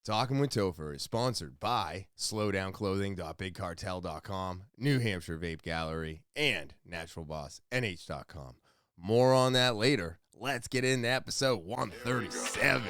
Talking with Topher is sponsored by slowdownclothing.bigcartel.com, New Hampshire Vape Gallery, and naturalbossnh.com. More on that later. Let's get into episode 137.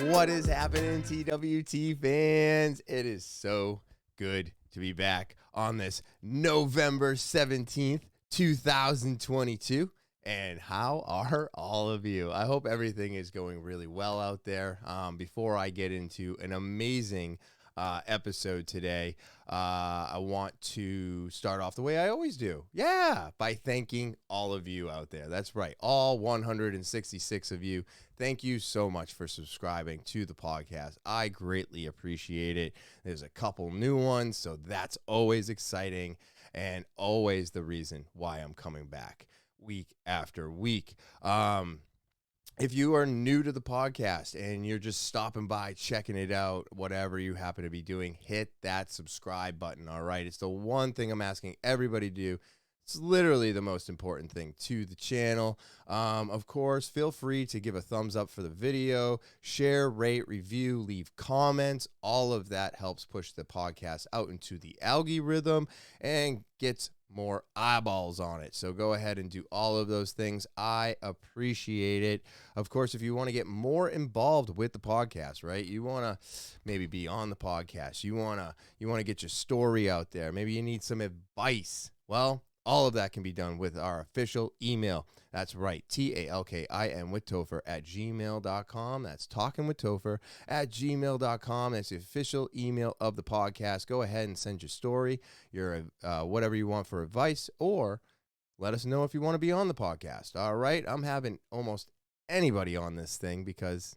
What is happening, TwT fans? It is so good to be back on this November 17th, 2022. And how are all of you? I hope everything is going really well out there. Before I get into an amazing episode today, I want to start off the way I always do. Yeah, by thanking all of you out there. That's right. All 166 of you. Thank you so much for subscribing to the podcast. I greatly appreciate it. There's a couple new ones, so that's always exciting and always the reason why I'm coming back week after week. If you are new to the podcast and you're just stopping by, checking it out, whatever you happen to be doing, hit that subscribe button, all right? It's the one thing I'm asking everybody to do. It's literally the most important thing to the channel. Of course, feel free to give a thumbs up for the video, share, rate, review, leave comments. All of that helps push the podcast out into the algorithm and gets more eyeballs on it. So go ahead and do all of those things. I appreciate it. Of course, if you want to get more involved with the podcast, right? You want to maybe be on the podcast. You want to get your story out there. Maybe you need some advice. Well, all of that can be done with our official email. That's right, talkinwithtopher@gmail.com. That's talkinwithtopher@gmail.com. That's the official email of the podcast. Go ahead and send your story, your whatever you want for advice, or let us know if you want to be on the podcast. All right, I'm having almost anybody on this thing because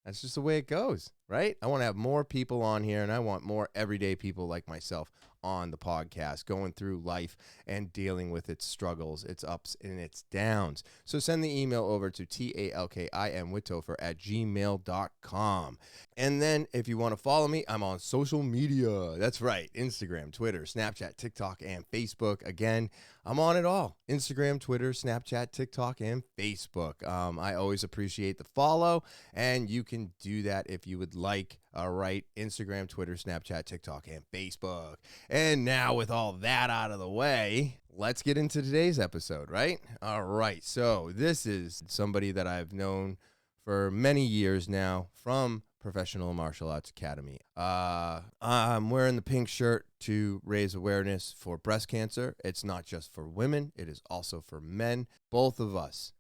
that's just the way it goes, right? I want to have more people on here, and I want more everyday people like myself on the podcast, going through life and dealing with its struggles, its ups and its downs. So send the email over to talkinwithtopher@gmail.com. And then if you want to follow me, I'm on social media. That's right. Instagram, Twitter, Snapchat, TikTok, and Facebook. Again, I'm on it all. Instagram, Twitter, Snapchat, TikTok, and Facebook. I always appreciate the follow, and you can do that if you would like. All right, Instagram, Twitter, Snapchat, TikTok, and Facebook. And now with all that out of the way, let's get into today's episode, right? All right, so this is somebody that I've known for many years now from Professional Martial Arts Academy. I'm wearing the pink shirt to raise awareness for breast cancer. It's not just for women, it is also for men. Both of us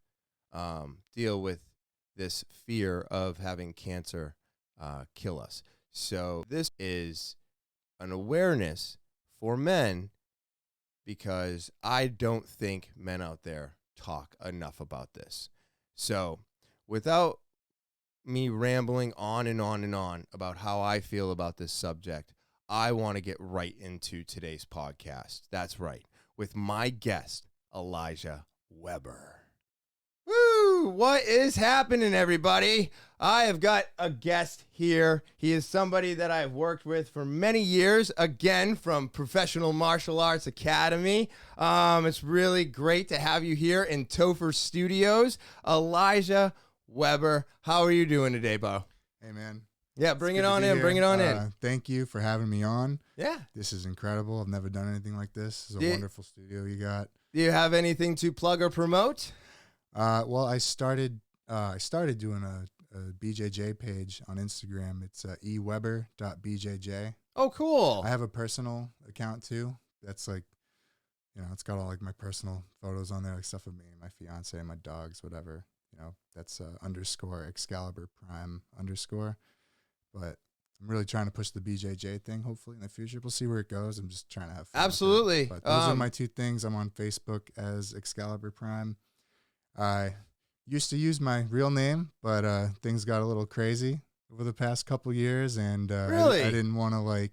deal with this fear of having cancer kill us. So this is an awareness for men because I don't think men out there talk enough about this. So without me rambling on and on and on about how I feel about this subject, I want to get right into today's podcast. That's right, with my guest, Elijah Weber. Woo! What is happening, everybody? I have got a guest here. He is somebody that I've worked with for many years, again, from Professional Martial Arts Academy. It's really great to have you here in Topher Studios. Elijah Weber, how are you doing today, Bo? Hey, man. Yeah, bring it on in. Bring it on in. Thank you for having me on. Yeah. This is incredible. I've never done anything like this. This is a wonderful studio you got. Do you have anything to plug or promote? Well, I started doing a BJJ page on Instagram. It's eweber.bjj. Oh, cool. I have a personal account too. That's like, it's got all like my personal photos on there, like stuff of me and my fiance and my dogs, whatever. That's _ Excalibur Prime _ But I'm really trying to push the BJJ thing, hopefully, in the future. We'll see where it goes. I'm just trying to have fun. Absolutely. But those are my two things. I'm on Facebook as Excalibur Prime. I used to use my real name, but things got a little crazy over the past couple years, and Really? I didn't want to,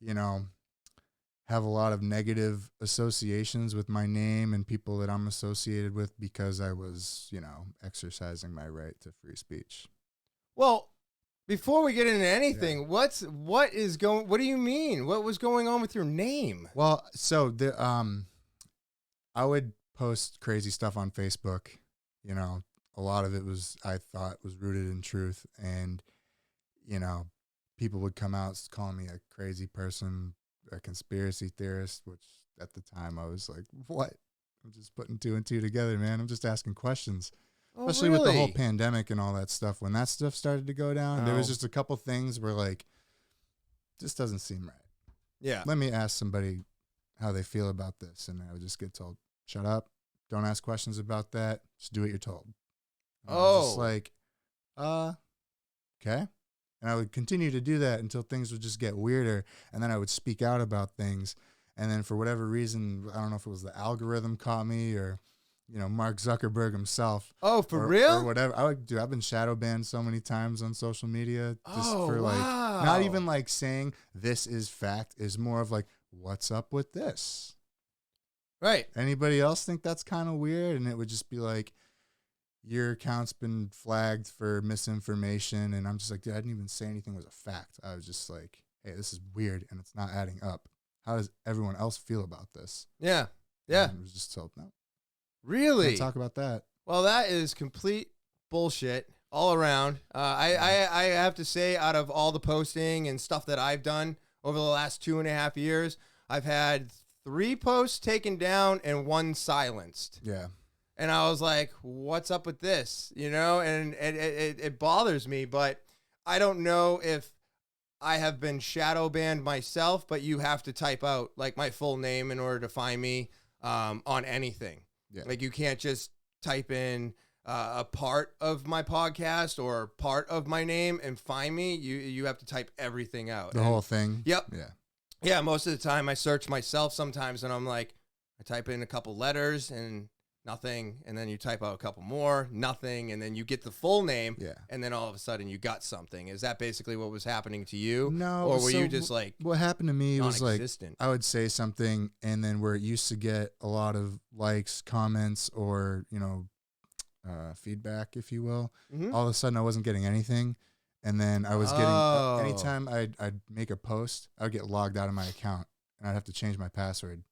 you know, have a lot of negative associations with my name and people that I'm associated with because I was, you know, exercising my right to free speech. Well, before we get into anything, Yeah. what do you mean? What was going on with your name? Well, so I would post crazy stuff on Facebook. You know, a lot of it was I thought was rooted in truth, and you know, people would come out calling me a crazy person, a conspiracy theorist, which at the time I was like, what? I'm just putting two and two together, man. I'm just asking questions. Oh, Especially with the whole really? pandemic and all that stuff. When that stuff started to go down, there was Oh. just a couple things where like, this doesn't seem right. Yeah. Let me ask somebody how they feel about this. And I would just get told, shut up. Don't ask questions about that. Just do what you're told. And I was just Oh. like, okay. And I would continue to do that until things would just get weirder. And then I would speak out about things. And then for whatever reason, I don't know if it was the algorithm caught me or, you know, Mark Zuckerberg himself. Oh, for or real? whatever. I've been shadow banned so many times on social media just Oh, for like, wow. not even like saying this is fact, is more of like, what's up with this? Right. Anybody else think that's kind of weird? And it would just be like, your account's been flagged for misinformation. And I'm just like, dude, I didn't even say anything was a fact. I was just like, hey, this is weird and it's not adding up. How does everyone else feel about this? Yeah. Yeah. And I was just told, no, Really? can't talk about that. Well, that is complete bullshit all around. I have to say, out of all the posting and stuff that I've done over the last 2.5 years, I've had 3 posts taken down and 1 silenced. Yeah. And I was like, what's up with this? You know, and it bothers me, but I don't know if I have been shadow banned myself, but you have to type out like my full name in order to find me on anything. Yeah. Like you can't just type in a part of my podcast or part of my name and find me. You have to type everything out. The whole thing. Yep. Yeah. Yeah. Most of the time I search myself sometimes and I'm like, I type in a couple letters and nothing. And then you type out a couple more, nothing. And then you get the full name. Yeah. And then all of a sudden you got something. Is that basically what was happening to you? No. Or were so you just like what happened to me was like, non-existent? I would say something and then where it used to get a lot of likes, comments, or, you know, feedback, if you will, Mhm. all of a sudden I wasn't getting anything. And then I was Oh. getting, anytime I'd make a post, I would get logged out of my account and I'd have to change my password.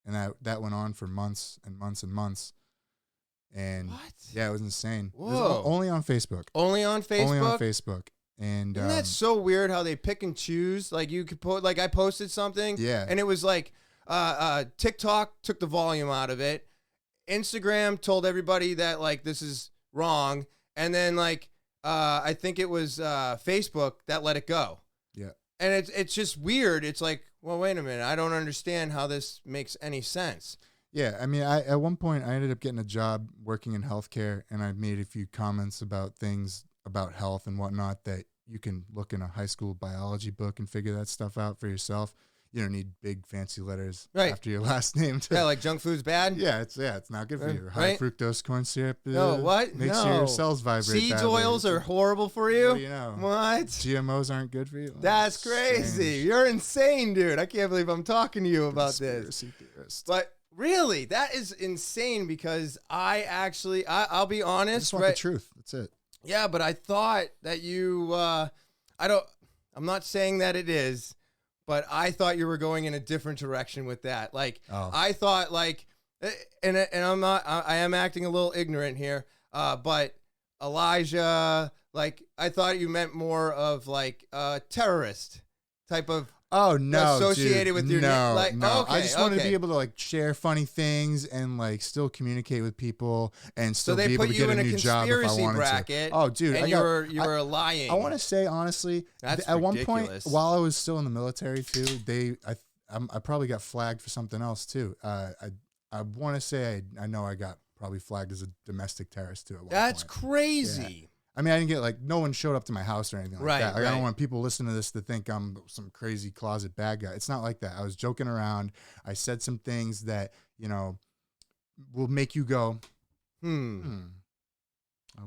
And that went on for months and months and months. And What? yeah, it was insane. It was Whoa. only on Facebook. Only on Facebook? Only on Facebook. And Isn't that so weird how they pick and choose? Like you could put, like I posted something, yeah. and it was like TikTok took the volume out of it. Instagram told everybody that like this is wrong, and then like I think it was Facebook that let it go. Yeah. And it's just weird. It's like, well, wait a minute, I don't understand how this makes any sense. Yeah, I mean, at one point I ended up getting a job working in healthcare, and I made a few comments about things about health and whatnot that you can look in a high school biology book and figure that stuff out for yourself. You don't need big fancy letters Right. after your last name. Yeah, like junk food's bad. yeah, it's not good for you. High Right? fructose corn syrup. No, what? Makes No. your cells vibrate. Seeds badly. oils are horrible for you. What do you know? What? GMOs aren't good for you. That's crazy. Strange. You're insane, dude. I can't believe I'm talking to you about this. Conspiracy theorist. But really, that is insane because I'll be I honest, just want right? the truth. That's it. Yeah, but I thought that I'm not saying that it is, but I thought you were going in a different direction with that. Like, Oh. I thought like, and I'm not, I am acting a little ignorant here, but Elijah, like, I thought you meant more of like a terrorist type of. Oh no, associated dude. with your no, name. Like, no. okay, I just want to okay. be able to like share funny things and like still communicate with people and So still they be able put to you get in a a new job if I conspiracy wanted bracket. to. Oh, dude, and you were lying. I want to say honestly, That's at one point ridiculous. while I was still in the military too, I probably got flagged for something else too. I want to say I know I got probably flagged as a domestic terrorist too. At one That's point. crazy. I mean, I didn't get like no one showed up to my house or anything like Right, that. Like, I right. don't want people listening to this to think I'm some crazy closet bad guy. It's not like that. I was joking around. I said some things that, you know, will make you go, I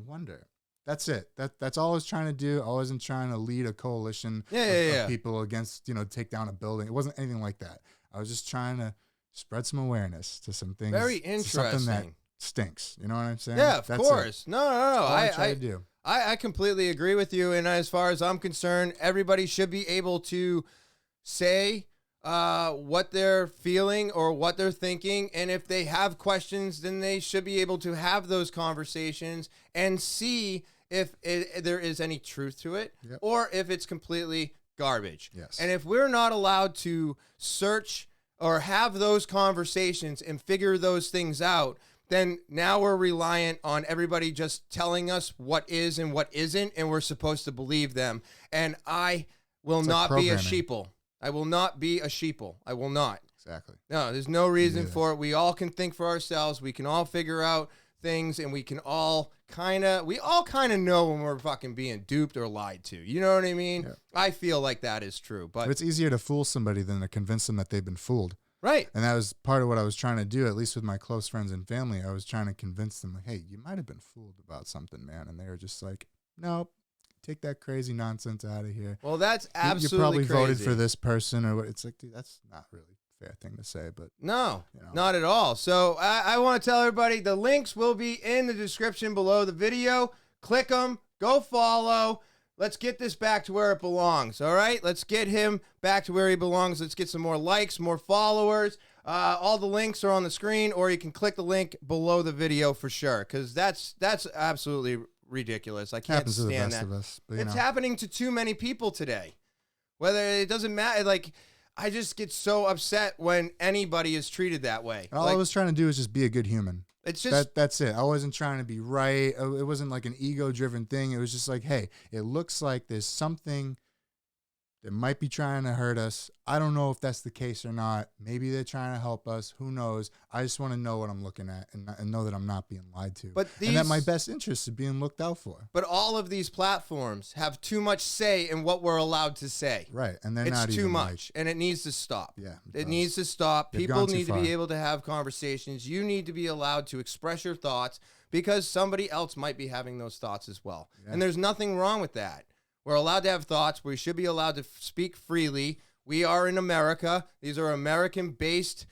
wonder. That's it. That's all I was trying to do. I wasn't trying to lead a coalition of people against, take down a building. It wasn't anything like that. I was just trying to spread some awareness to some things. Very interesting. Something that stinks. You know what I'm saying? Yeah, of course. No. I try to do. I completely agree with you. And as far as I'm concerned, everybody should be able to say what they're feeling or what they're thinking. And if they have questions, then they should be able to have those conversations and see if there is any truth to it, or if it's completely garbage. Yes. And if we're not allowed to search or have those conversations and figure those things out, then now we're reliant on everybody just telling us what is and what isn't, and we're supposed to believe them. And I will not be a sheeple. I will not be a sheeple. I will not. Exactly. No, there's no reason for it. We all can think for ourselves. We can all figure out things, and we all kind of know when we're fucking being duped or lied to. You know what I mean? Yeah. I feel like that is true. But it's easier to fool somebody than to convince them that they've been fooled. Right. And that was part of what I was trying to do, at least with my close friends and family. I was trying to convince them, like, hey, you might have been fooled about something, man. And they were just like, nope, take that crazy nonsense out of here. Well, that's absolutely You probably crazy. Voted for this person. Or what? It's like, dude, that's not really a fair thing to say. But no, not at all. So I want to tell everybody the links will be in the description below the video. Click them. Go follow. Let's get this back to where it belongs, all right? Let's get him back to where he belongs. Let's get some more likes, more followers. All the links are on the screen, or you can click the link below the video for sure, because that's absolutely ridiculous. I can't stand that. Happens to the best of us. But, it's happening to too many people today. Whether it doesn't matter, like, I just get so upset when anybody is treated that way. All I was trying to do is just be a good human. It's just that's it. I wasn't trying to be right. It wasn't like an ego-driven thing. It was just like, hey, it looks like there's something that might be trying to hurt us. I don't know if that's the case or not. Maybe they're trying to help us. Who knows? I just want to know what I'm looking at and know that I'm not being lied to. And that my best interest is being looked out for. But all of these platforms have too much say in what we're allowed to say. Right. And they're it's not too even much, and it needs to stop. Yeah. It needs to stop. People need to be able to have conversations. You need to be allowed to express your thoughts because somebody else might be having those thoughts as well. Yeah. And there's nothing wrong with that. We're allowed to have thoughts. We should be allowed to speak freely. We are in America. These are American-based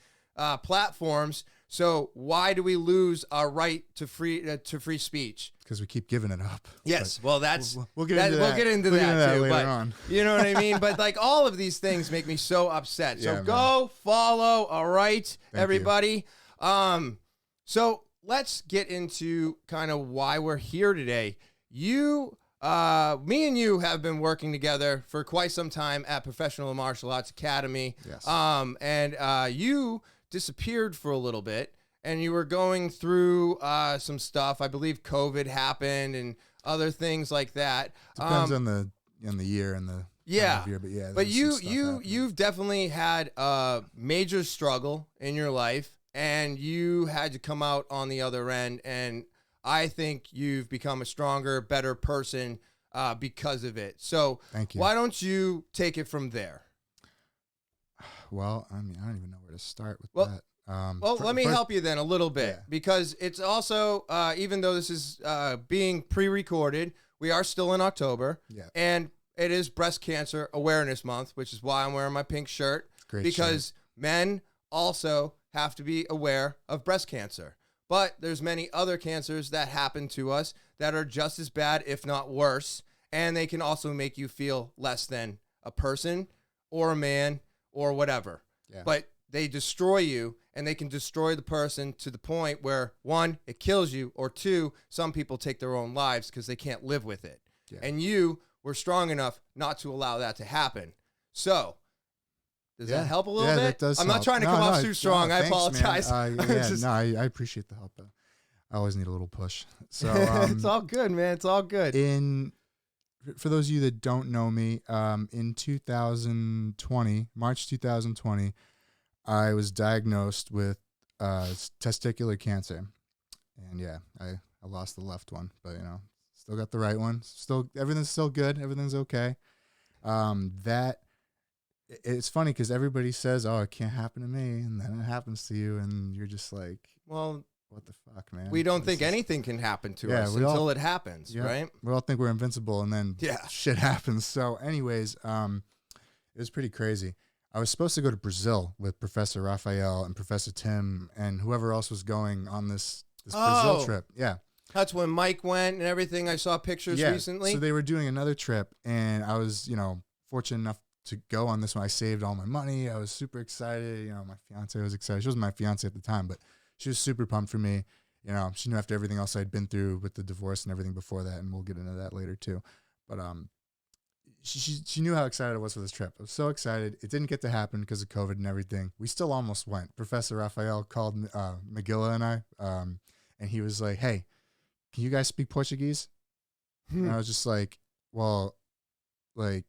platforms. So why do we lose our right to free speech? Because we keep giving it up. Yes. Well, that's we'll get into that. We'll get into that too. Later but on. You know what I mean? But like all of these things make me so upset. So go follow. All right, Thank everybody. So let's get into kind of why we're here today. Me and you have been working together for quite some time at Professional Martial Arts Academy. Yes. And you disappeared for a little bit, and you were going through some stuff. I believe COVID happened and other things like that. Depends on the year and the time of year, but yeah. But you've definitely had a major struggle in your life, and you had to come out on the other end, and I think you've become a stronger, better person because of it. So thank you. Why don't you take it from there? Well, I mean, I don't even know where to start with that. Let me help you then a little bit, because it's also, even though this is being pre-recorded, we are still in October, and it is Breast Cancer Awareness Month, which is why I'm wearing my pink shirt, because men also have to be aware of breast cancer. But there's many other cancers that happen to us that are just as bad, if not worse, and they can also make you feel less than a person or a man or whatever. Yeah. But they destroy you, and they can destroy the person to the point where, one, it kills you, or two, some people take their own lives because they can't live with it. Yeah. And you were strong enough not to allow that to happen. So does that help a little bit? That does I'm help. not trying to come off too strong. Thanks, I apologize. I appreciate the help. I always need a little push. So it's all good, man. It's all good. For those of you that don't know me, in 2020, March 2020, I was diagnosed with testicular cancer, and I lost the left one, but still got the right one. Still, everything's still good. Everything's okay. It's funny because everybody says, "Oh, it can't happen to me," and then it happens to you, and you're just like, "Well, what the fuck, man? We don't This think is- anything can happen to Yeah, us we all- until it happens, Yeah, right? we all think we're invincible, and then Yeah. shit happens. So, anyways, it was pretty crazy. I was supposed to go to Brazil with Professor Raphael and Professor Tim and whoever else was going on this Brazil Oh. trip. Yeah. That's when Mike went and everything. I saw pictures recently. So they were doing another trip, and I was, fortunate enough to go on this one. I saved all my money. I was super excited. My fiance was excited. She wasn't my fiance at the time, but she was super pumped for me. She knew after everything else I'd been through with the divorce and everything before that, and we'll get into that later too. But she knew how excited I was for this trip. I was so excited. It didn't get to happen because of COVID and everything. We still almost went. Professor Raphael called Magilla and I, and he was like, "Hey, can you guys speak Portuguese?" And I was just like, "Well, like."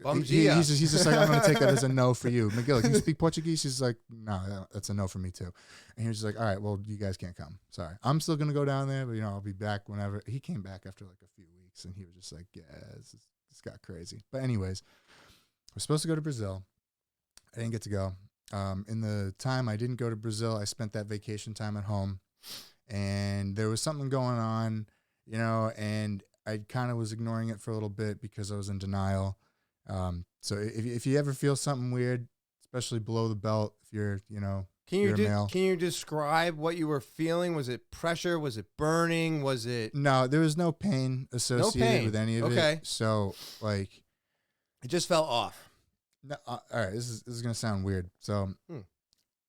He's just like, I'm going to take that as a no for you. Miguel, can you speak Portuguese? He's like, no, that's a no for me too. And he was just like, all right, well, you guys can't come. Sorry. I'm still going to go down there, but, I'll be back whenever. He came back after like a few weeks, and he was just like, yeah, this got crazy. But anyways, we're supposed to go to Brazil. I didn't get to go. In the time I didn't go to Brazil, I spent that vacation time at home, and there was something going on, and I kind of was ignoring it for a little bit because I was in denial. So if you ever feel something weird, especially below the belt, if you're, you're a male. Can you describe what you were feeling? Was it pressure? Was it burning? Was it? No, there was no pain associated with any of Okay. it. So like, It just fell off. no, all right, this is gonna sound weird. So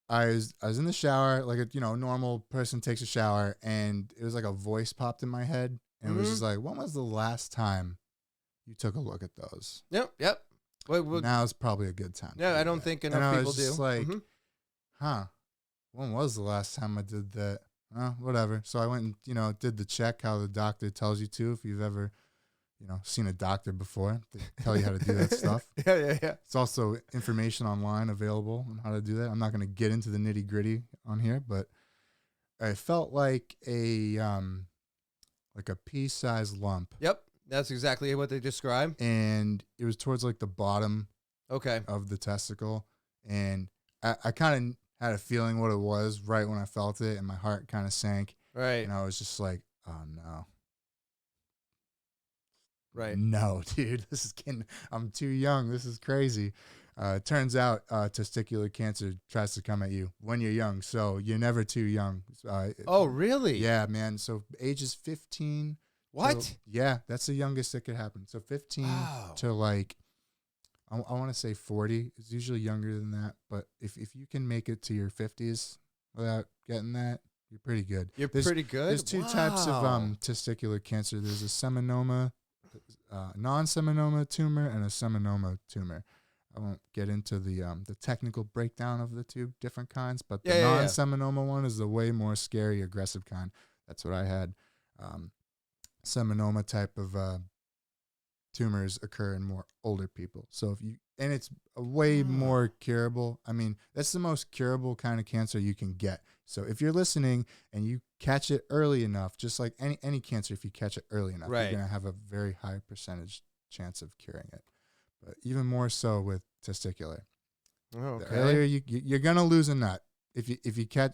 I was in the shower, like a normal person takes a shower, and it was like a voice popped in my head, and it was just like, when was the last time you took a look at those? Yep. Now's probably a good time. Yeah, to do I don't that. think And enough I people was just do. like, when was the last time I did that? Whatever. So I went and, did the check, how the doctor tells you to, if you've ever, seen a doctor before. They tell you how to do that stuff. Yeah. It's also information online available on how to do that. I'm not going to get into the nitty gritty on here, but I felt like a pea-sized lump. Yep. That's exactly what they describe. And it was towards like the bottom Okay. of the testicle. And I kind of had a feeling what it was right when I felt it, and my heart kind of sank. Right. And I was just like, oh no. Right. No, dude, I'm too young. This is crazy. It turns out testicular cancer tries to come at you when you're young. So you're never too young. Oh, really? Yeah, man. So ages 15. What? Yeah, that's the youngest that could happen. So 15 to like, I want to say 40. It's usually younger than that. But if you can make it to your 50s without getting that, you're pretty good. Pretty good? There's two types of testicular cancer. There's a seminoma, non-seminoma tumor, and a seminoma tumor. I won't get into the technical breakdown of the two different kinds, but the non-seminoma one is the way more scary, aggressive kind. That's what I had. Seminoma type of tumors occur in more older people. So it's a way more curable. I mean, that's the most curable kind of cancer you can get. So if you're listening and you catch it early enough, just like any cancer, if you catch it early enough, you're going to have a very high percentage chance of curing it. But even more so with testicular. Okay. The earlier you're going to lose a nut. If you catch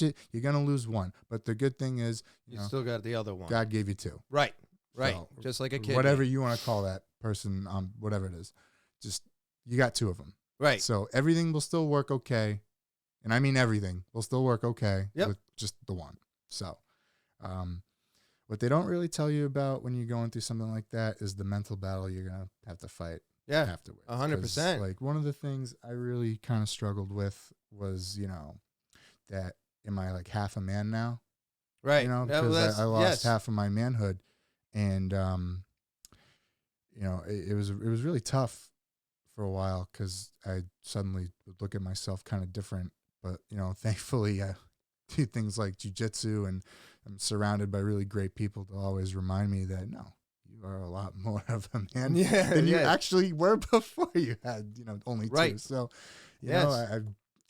it, you're gonna lose one. But the good thing is, you still got the other one. God gave you two. Right. So, just like a kid. Whatever you want to call that person, whatever it is, just you got two of them. Right. So everything will still work okay, and I mean everything will still work okay with just the one. So, what they don't really tell you about when you're going through something like that is the mental battle you're gonna have to fight. Yeah. Afterwards. 100%. Like one of the things I really kind of struggled with was, that am I like half a man now? Right. Because I lost half of my manhood, and it was really tough for a while because I suddenly would look at myself kind of different. But thankfully, I do things like jujitsu, and I'm surrounded by really great people to always remind me that no, you are a lot more of a man than you actually were before you had only two. So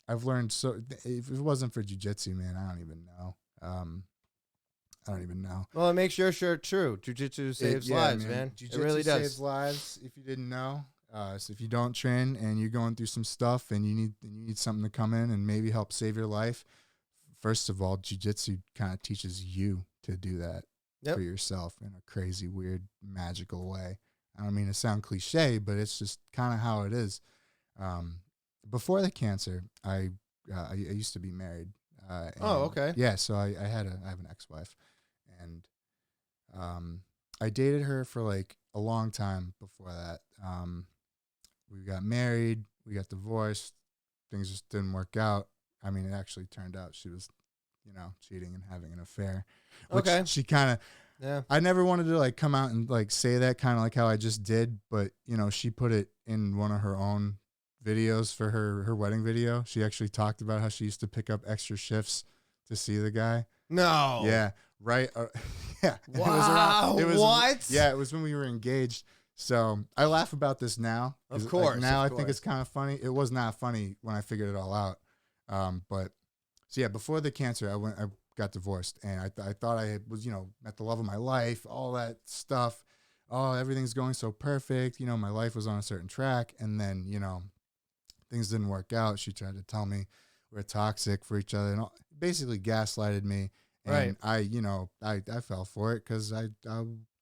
I've learned. So if it wasn't for jujitsu, man, I don't even know. I don't even know. Well, it makes your shirt true. Jiu-jitsu saves lives, man. Jiu-jitsu it really does. saves lives. If you didn't know, so if you don't train and you're going through some stuff and you need something to come in and maybe help save your life, first of all, jiu-jitsu kind of teaches you to do that for yourself in a crazy, weird, magical way. I don't mean to sound cliche, but it's just kind of how it is. Before the cancer, I used to be married. Okay. Yeah, so I have an ex-wife, and I dated her for like a long time before that. We got married, we got divorced, things just didn't work out. I mean, it actually turned out she was, cheating and having an affair, which she kind of. Yeah. I never wanted to like come out and like say that, kind of like how I just did, but she put it in one of her own videos for her wedding video. She actually talked about how she used to pick up extra shifts to see the guy. No. Yeah. Right. Yeah. Wow. What? Yeah. It was when we were engaged. So I laugh about this now. Of course. Now I think it's kind of funny. It was not funny when I figured it all out. But so yeah, before the cancer, I got divorced, and I thought I was, met the love of my life, all that stuff. Oh, everything's going so perfect. My life was on a certain track. And then, things didn't work out. She tried to tell me we're toxic for each other and basically gaslighted me. And I fell for it because I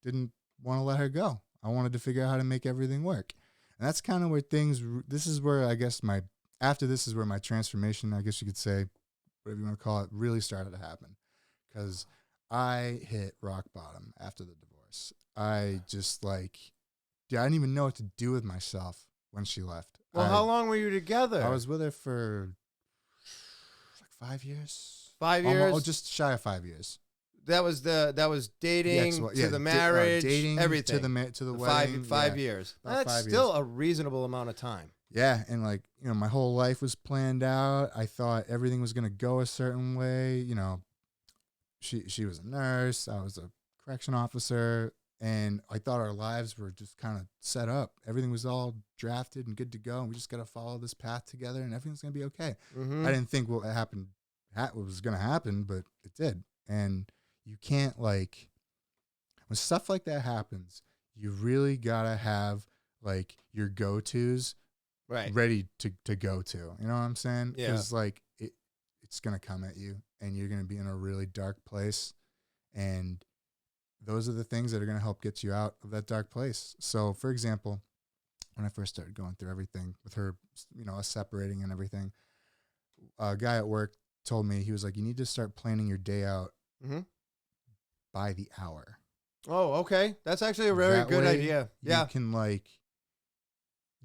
didn't want to let her go. I wanted to figure out how to make everything work. And that's kind of where this is where I guess this is where my transformation, I guess you could say, whatever you want to call it, really started to happen. Because I hit rock bottom after the divorce. I just I didn't even know what to do with myself when she left. Well, how long were you together? I was with her for like 5 years. 5 years? Just shy of 5 years. That was dating to the marriage, dating everything to the wedding. 5 years. That's still a reasonable amount of time. Yeah, and my whole life was planned out. I thought everything was gonna go a certain way. She was a nurse. I was a correction officer, and I thought our lives were just kind of set up. Everything was all drafted and good to go, and we just got to follow this path together, and everything's gonna be okay. Mm-hmm. I didn't think what was gonna happen, but it did. And you can't when stuff like that happens, you really gotta have your go-tos ready to go to. You know what I'm saying? Yeah. Because it's gonna come at you, and you're gonna be in a really dark place, and those are the things that are gonna help get you out of that dark place. So, for example, when I first started going through everything with her, us separating and everything, a guy at work told me, he was like, you need to start planning your day out by the hour. Oh, okay. That's actually a very good idea. Yeah. You can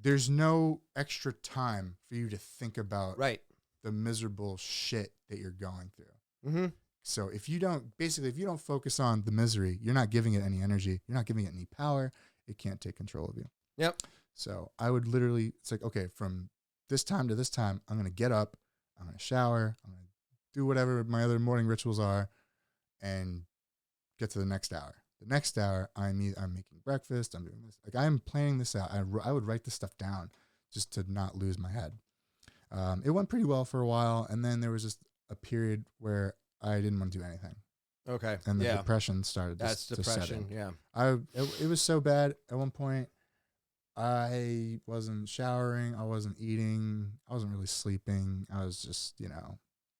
there's no extra time for you to think about the miserable shit that you're going through. Mm-hmm. So if you don't focus on the misery, you're not giving it any energy. You're not giving it any power. It can't take control of you. Yep. So I would literally, it's like, okay, from this time to this time, I'm going to get up, I'm going to shower, I'm going to do whatever my other morning rituals are, and get to the next hour. The next hour, I'm making breakfast, I'm doing this. I'm planning this out. I would write this stuff down just to not lose my head. It went pretty well for a while, and then there was just a period where I didn't want to do anything. Okay. And the depression started to set in. That's depression, yeah. It was so bad at one point. I wasn't showering. I wasn't eating. I wasn't really sleeping. I was just, You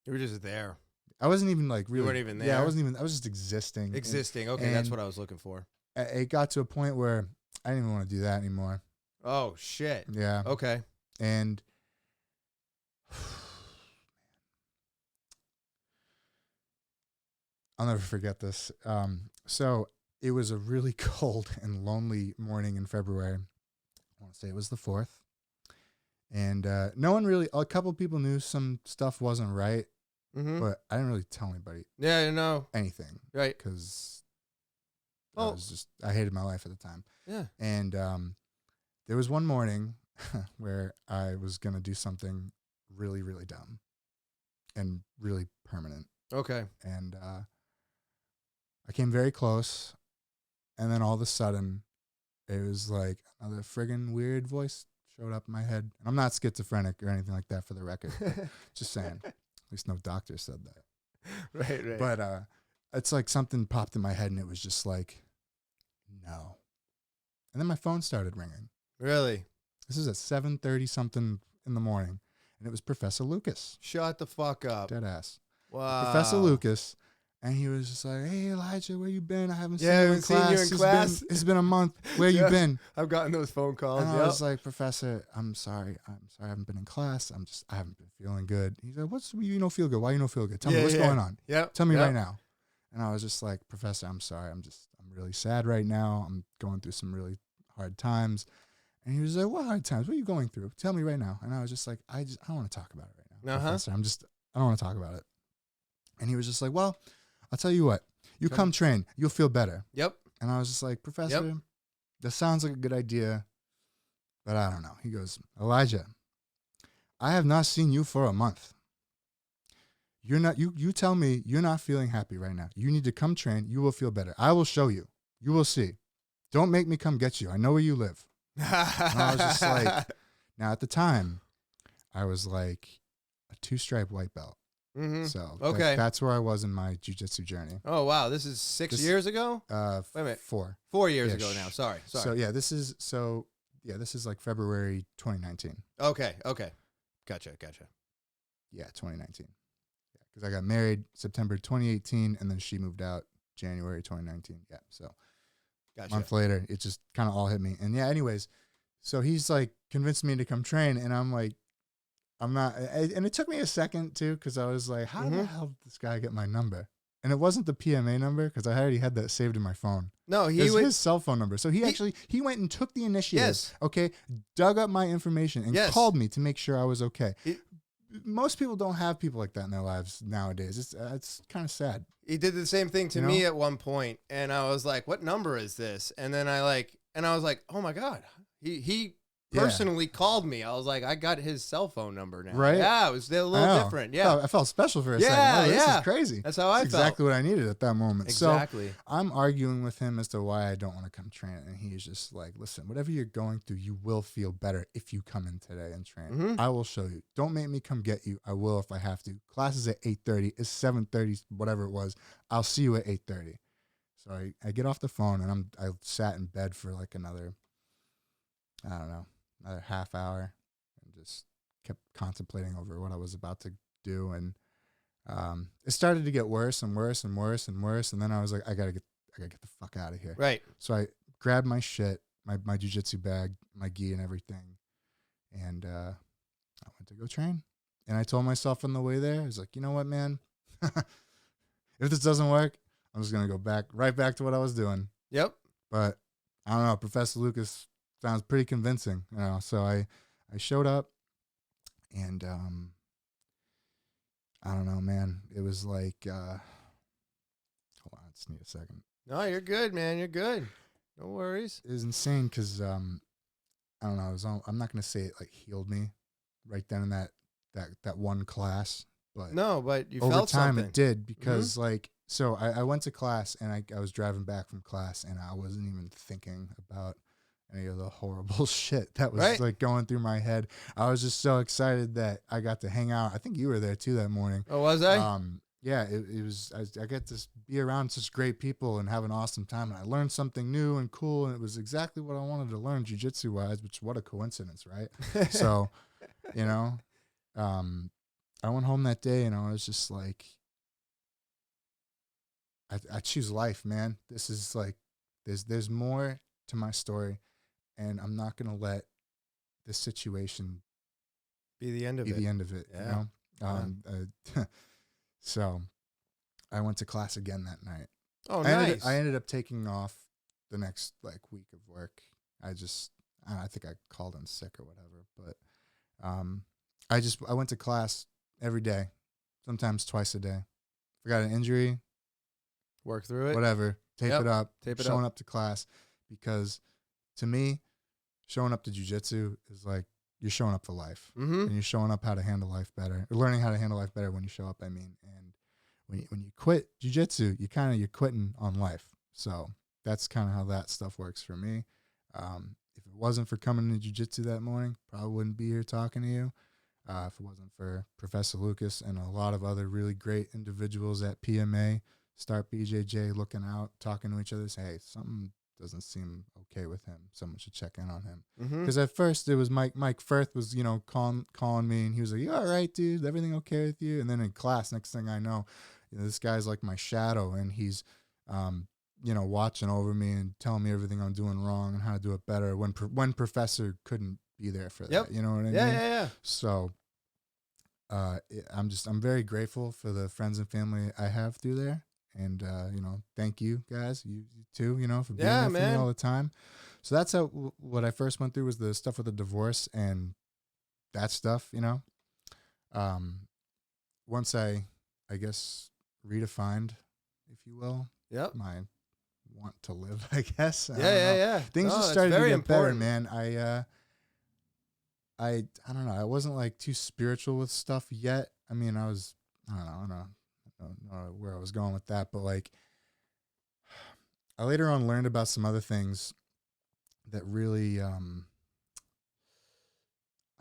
were just there. I wasn't even really. You weren't even there? Yeah, I wasn't even. I was just existing. Okay, that's what I was looking for. It got to a point where I didn't even want to do that anymore. Oh, shit. Yeah. Okay. And I'll never forget this. So it was a really cold and lonely morning in February. I want to say it was the 4th. And no one really, a couple people knew some stuff wasn't right, but I didn't really tell anybody. Yeah, anything. Right. Because I hated my life at the time. Yeah. And there was one morning where I was going to do something really, really dumb and really permanent. Okay. And I came very close, and then all of a sudden, it was like another friggin' weird voice showed up in my head. And I'm not schizophrenic or anything like that, for the record. Just saying. At least no doctor said that. Right. But it's like something popped in my head, and it was just like, no. And then my phone started ringing. Really? This is at 7:30 something in the morning, and it was Professor Lucas. Shut the fuck up. Dead ass. Professor Wow. Lucas. And he was just like, "Hey, Elijah, where you been? I haven't seen Yeah, I you in haven't seen class. you in class." It's been a month. Where you Yeah. been?" I've gotten those phone calls. And I Yep. was like, "Professor, I'm sorry. I haven't been in class. I haven't been feeling good." He's like, "What's, you don't feel good? Why you don't feel good? Tell me, what's going on? Yep. Tell me Yep. right now." And I was just like, "Professor, I'm sorry. I'm really sad right now. I'm going through some really hard times." And he was like, "What hard times? What are you going through? Tell me right now." And I was just like, I don't want to talk about it right now, Uh-huh. Professor. I don't want to talk about it." And he was just like, "Well, I'll tell you what. You come train. You'll feel better." Yep. And I was just like, "Professor, that sounds like a good idea, but I don't know." He goes, "Elijah, I have not seen you for a month. You tell me you're not feeling happy right now. You need to come train. You will feel better. I will show you. You will see. Don't make me come get you. I know where you live." And I was just like, now at the time, I was like a 2-stripe white belt. Mm-hmm. So Okay. that's where I was in my jiu-jitsu journey. Oh, wow. This is 6 years ago? Wait a minute. 4. 4 years ago now. Sorry. So yeah, this is like February 2019. Okay. Gotcha. Yeah, 2019. Yeah, because I got married September 2018, and then she moved out January 2019. Yeah, so Gotcha. a month later, it just kind of all hit me. And yeah, anyways, so he's like convinced me to come train, and I'm like, I'm not. And it took me a second too, because I was like, how the hell did this guy get my number? And it wasn't the PMA number, because I already had that saved in my phone. No, It was his cell phone number. So he went and took the initiative. Yes. Okay, dug up my information and called me to make sure I was okay. Most people don't have people like that in their lives nowadays. It's kind of sad. He did the same thing to me at one point, and I was like, "What number is this?" And then I was like, "Oh my god, he personally called me." I was like, "I got his cell phone number now." Right? Yeah, it was a little different. Yeah, I felt special for a second. Oh, this is crazy. That's how I felt. Exactly what I needed at that moment. Exactly. So I'm arguing with him as to why I don't want to come train, and he's just like, "Listen, whatever you're going through, you will feel better if you come in today and train. Mm-hmm. I will show you. Don't make me come get you. I will if I have to. Class is at 8:30. It's 7:30, whatever it was. I'll see you at 8:30." So I get off the phone, and I sat in bed for like another, I don't know, another half hour, and just kept contemplating over what I was about to do. And it started to get worse and worse and worse and worse. And then I was like, I gotta get the fuck out of here. Right. So I grabbed my shit, my jiu-jitsu bag, my gi and everything. And I went to go train. And I told myself on the way there, I was like, you know what, man? If this doesn't work, I'm just going to go right back to what I was doing. Yep. But I don't know. Professor Lucas sounds pretty convincing. So I showed up, and I don't know, man. It was like, hold on, I just need a second. No, you're good, man. You're good. No worries. It was insane because I don't know. I'm not going to say it like healed me right then in that one class, but but you over felt time something. it did, because so I went to class, and I was driving back from class, and I wasn't even thinking about any of the horrible shit that was like going through my head. I was just so excited that I got to hang out. I think you were there too that morning. Oh, was I? Yeah, it was. I get to be around such great people and have an awesome time, and I learned something new and cool, and it was exactly what I wanted to learn jiu-jitsu wise. Which, what a coincidence, right? So, I went home that day, and I was just like, I choose life, man. This is like, there's more to my story, and I'm not gonna let this situation be the end of it. Yeah. So I went to class again that night. Oh, nice. I ended up taking off the next like week of work. I think I called in sick or whatever, but I went to class every day, sometimes twice a day. If I got an injury, work through it, whatever, tape it up, showing up to class, because to me, showing up to jiu-jitsu is like you're showing up for life, and you're showing up how to handle life better, learning how to handle life better when you show up. I mean, and when you quit jiu-jitsu, you're quitting on life. So that's kind of how that stuff works for me. If it wasn't for coming to jiu-jitsu that morning, probably wouldn't be here talking to you. If it wasn't for Professor Lucas and a lot of other really great individuals at PMA, Start BJJ, looking out, talking to each other, say, hey, doesn't seem okay with him. Someone should check in on him. Mm-hmm. Because at first it was Mike Firth was, you know, calling me, and he was like, "You all right, dude? Everything okay with you?" And then in class, next thing I know, you know, this guy's like my shadow, and he's, you know, watching over me and telling me everything I'm doing wrong and how to do it better when professor couldn't be there for that. Yep. You know what I mean? Yeah. So I'm very grateful for the friends and family I have through there. And, you know, thank you guys, you too, you know, for being there for me all the time. So that's how, what I first went through was the stuff with the divorce and that stuff, you know. Once I guess, redefined, if you will, my want to live, I guess. Yeah. Things just started to get better, man. I don't know. I wasn't like too spiritual with stuff yet. I mean, I don't know where I was going with that, but like I later on learned about some other things that really, I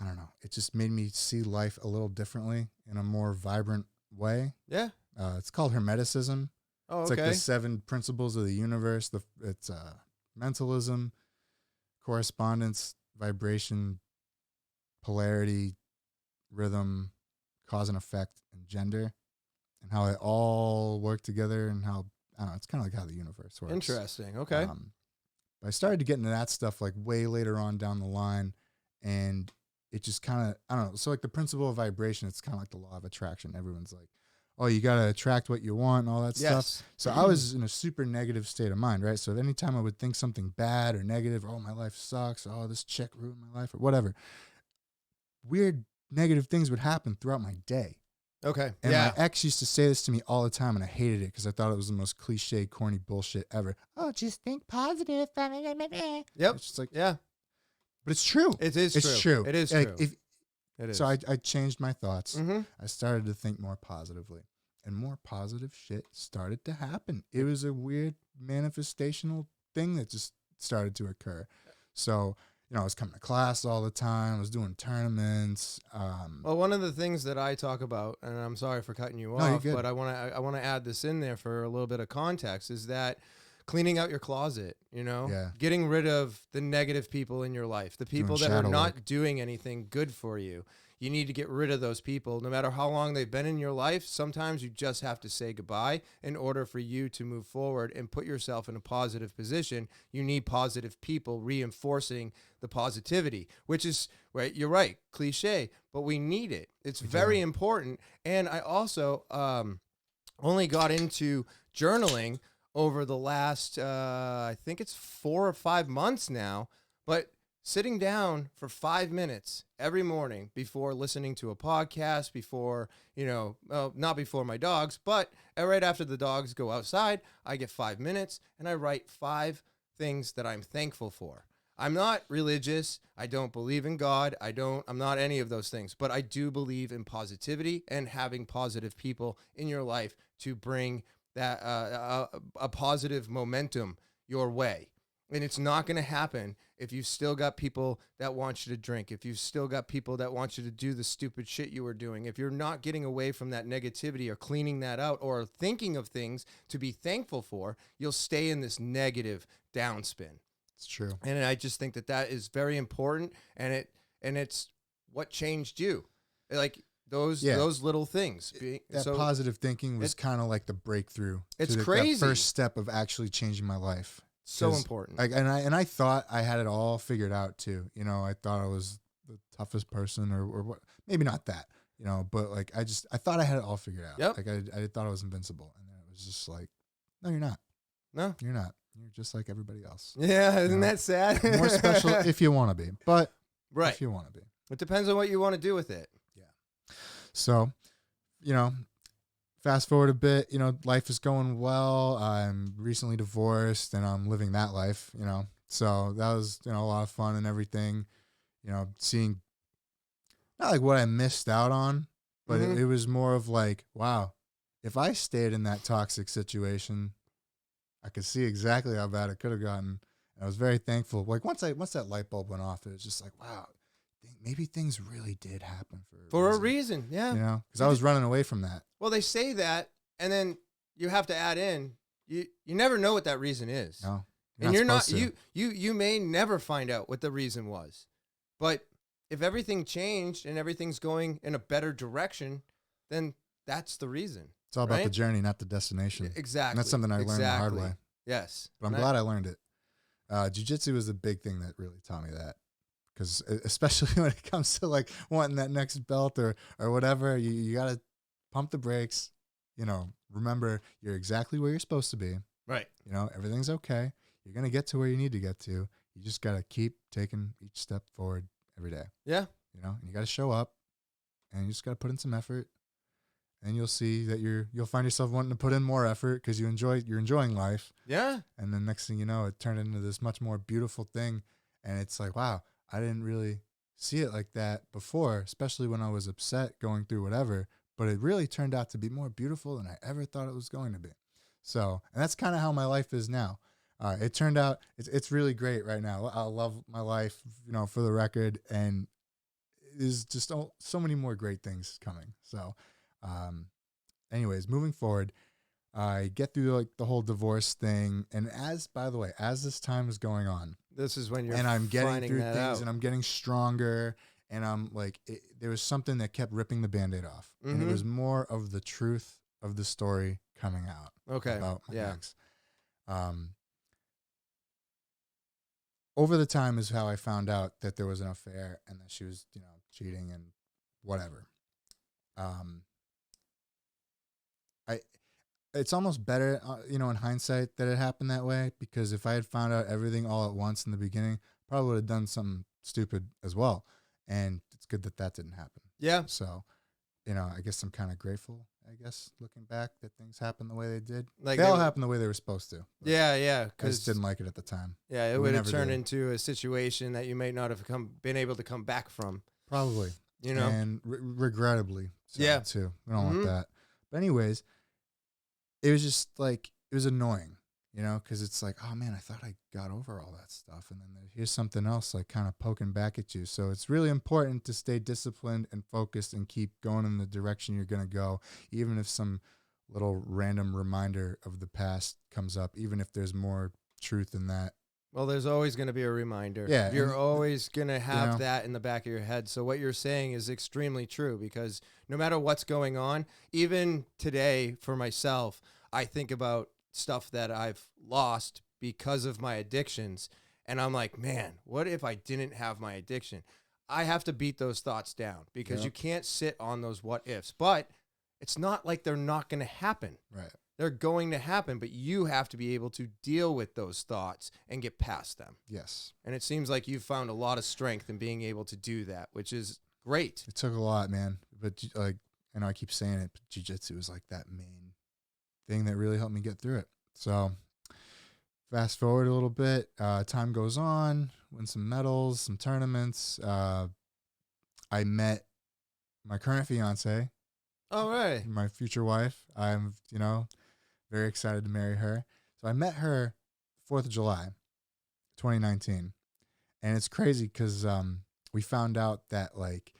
don't know. It just made me see life a little differently in a more vibrant way. Yeah. It's called Hermeticism. Oh, it's okay. like the 7 principles of the universe. It's mentalism, correspondence, vibration, polarity, rhythm, cause and effect, and gender, and how they all work together, and how, I don't know, it's kind of like how the universe works. Interesting. Okay. But I started to get into that stuff like way later on down the line, and it just kind of, I don't know. So like the principle of vibration, it's kind of like the law of attraction. Everyone's like, oh, you got to attract what you want and all that stuff. So I was in a super negative state of mind, right? So anytime I would think something bad or negative, oh, my life sucks, oh, this chick ruined my life, or whatever, weird negative things would happen throughout my day. Okay. And my ex used to say this to me all the time, and I hated it because I thought it was the most cliche, corny bullshit ever. Oh, just think positive. Yep. It's just like, yeah. But it's true. It is it's true. true. It is like, true. It is. So I changed my thoughts. Mm-hmm. I started to think more positively, and more positive shit started to happen. It was a weird manifestational thing that just started to occur. So, you know, I was coming to class all the time. I was doing tournaments. Well, one of the things that I talk about, and I'm sorry for cutting you off, but I want to add this in there for a little bit of context, is that cleaning out your closet, you know, getting rid of the negative people in your life, the people that are not doing anything good for you. You need to get rid of those people. No matter how long they've been in your life, sometimes you just have to say goodbye in order for you to move forward and put yourself in a positive position. You need positive people reinforcing the positivity, which is, right, you're right, cliche, but we need it. It's very important. And I also only got into journaling over the last, I think it's 4 or 5 months now, but sitting down for 5 minutes every morning before listening to a podcast, before, you know, not before my dogs, but right after the dogs go outside, I get 5 minutes and I write 5 things that I'm thankful for. I'm not religious. I don't believe in God. I'm not any of those things, but I do believe in positivity and having positive people in your life to bring that a positive momentum your way. And it's not going to happen if you've still got people that want you to drink, if you've still got people that want you to do the stupid shit you were doing, if you're not getting away from that negativity or cleaning that out or thinking of things to be thankful for, you'll stay in this negative downspin. It's true. And I just think that is very important, and it's what changed you. Like those little things. That positive thinking was kind of like the breakthrough. It's crazy. That first step of actually changing my life. So important. And I thought I had it all figured out too. You know, I thought I was the toughest person or what, maybe not that, you know, but like, I thought I had it all figured out. Yep. Like I thought I was invincible. And then it was just like, no, you're not. No, you're not. You're just like everybody else. Yeah. Isn't that sad? More special if you want to be, but if you want to be, it depends on what you want to do with it. Yeah. So, you know, fast forward a bit, you know, life is going well. I'm recently divorced and I'm living that life, you know. So that was, you know, a lot of fun and everything, you know, seeing not like what I missed out on, but it was more of like, wow, if I stayed in that toxic situation, I could see exactly how bad it could have gotten. And I was very thankful. Like once that light bulb went off, it was just like, wow, maybe things really did happen for a reason. Yeah. You know, because I was running away from that. Well, they say that, and then you have to add in, you never know what that reason is. No. And you're not supposed to. you may never find out what the reason was. But if everything changed and everything's going in a better direction, then that's the reason. It's all about the right? journey, not the destination. Exactly. And that's something I learned the hard way. Yes. But I'm glad I learned it. Jiu-jitsu was the big thing that really taught me that. Because especially when it comes to like wanting that next belt or whatever, you got to pump the brakes. You know, remember you're exactly where you're supposed to be. Right. You know, everything's okay. You're going to get to where you need to get to. You just got to keep taking each step forward every day. Yeah. You know, and you got to show up and you just got to put in some effort. And you'll see that you'll find yourself wanting to put in more effort because you're enjoying life. Yeah. And then next thing you know, it turned into this much more beautiful thing. And it's like, wow, I didn't really see it like that before, especially when I was upset going through whatever. But it really turned out to be more beautiful than I ever thought it was going to be. So, and that's kind of how my life is now. It turned out it's really great right now. I love my life, you know, for the record, and there's just so many more great things coming. So, anyways, moving forward, I get through like the whole divorce thing, and by the way, as this time is going on, this is when I'm getting through things, out. and I'm getting stronger, and I'm like, there was something that kept ripping the Band-Aid off, and it was more of the truth of the story coming out. Okay. About my ex. Over the time is how I found out that there was an affair and that she was, you know, cheating and whatever. It's almost better, you know, in hindsight that it happened that way, because if I had found out everything all at once in the beginning, probably would have done something stupid as well. And it's good that didn't happen. Yeah. So, you know, I guess I'm kind of grateful, looking back, that things happened the way they did. Like they all happened the way they were supposed to. Yeah. I just didn't like it at the time. Yeah, it would have turned into a situation that you may not have been able to come back from. Probably. You know? And regrettably. Yeah. Too. We don't want that. But anyways, it was just like, it was annoying, you know, because it's like, oh man, I thought I got over all that stuff. And then here's something else like kind of poking back at you. So it's really important to stay disciplined and focused and keep going in the direction you're going to go, even if some little random reminder of the past comes up, even if there's more truth in that. Well, there's always going to be a reminder. Yeah. You're always going to have that in the back of your head. So what you're saying is extremely true, because no matter what's going on, even today for myself, I think about stuff that I've lost because of my addictions. And I'm like, man, what if I didn't have my addiction? I have to beat those thoughts down, because you can't sit on those what ifs. But it's not like they're not going to happen. Right. They're going to happen, but you have to be able to deal with those thoughts and get past them. Yes. And it seems like you've found a lot of strength in being able to do that, which is great. It took a lot, man. But like, I know I keep saying it, but jiu-jitsu was like that main thing that really helped me get through it. So fast forward a little bit, time goes on, win some medals, some tournaments. I met my current fiance. All right. My future wife. I'm, you know, very excited to marry her. So I met her 4th of July, 2019. And it's crazy because we found out that, like,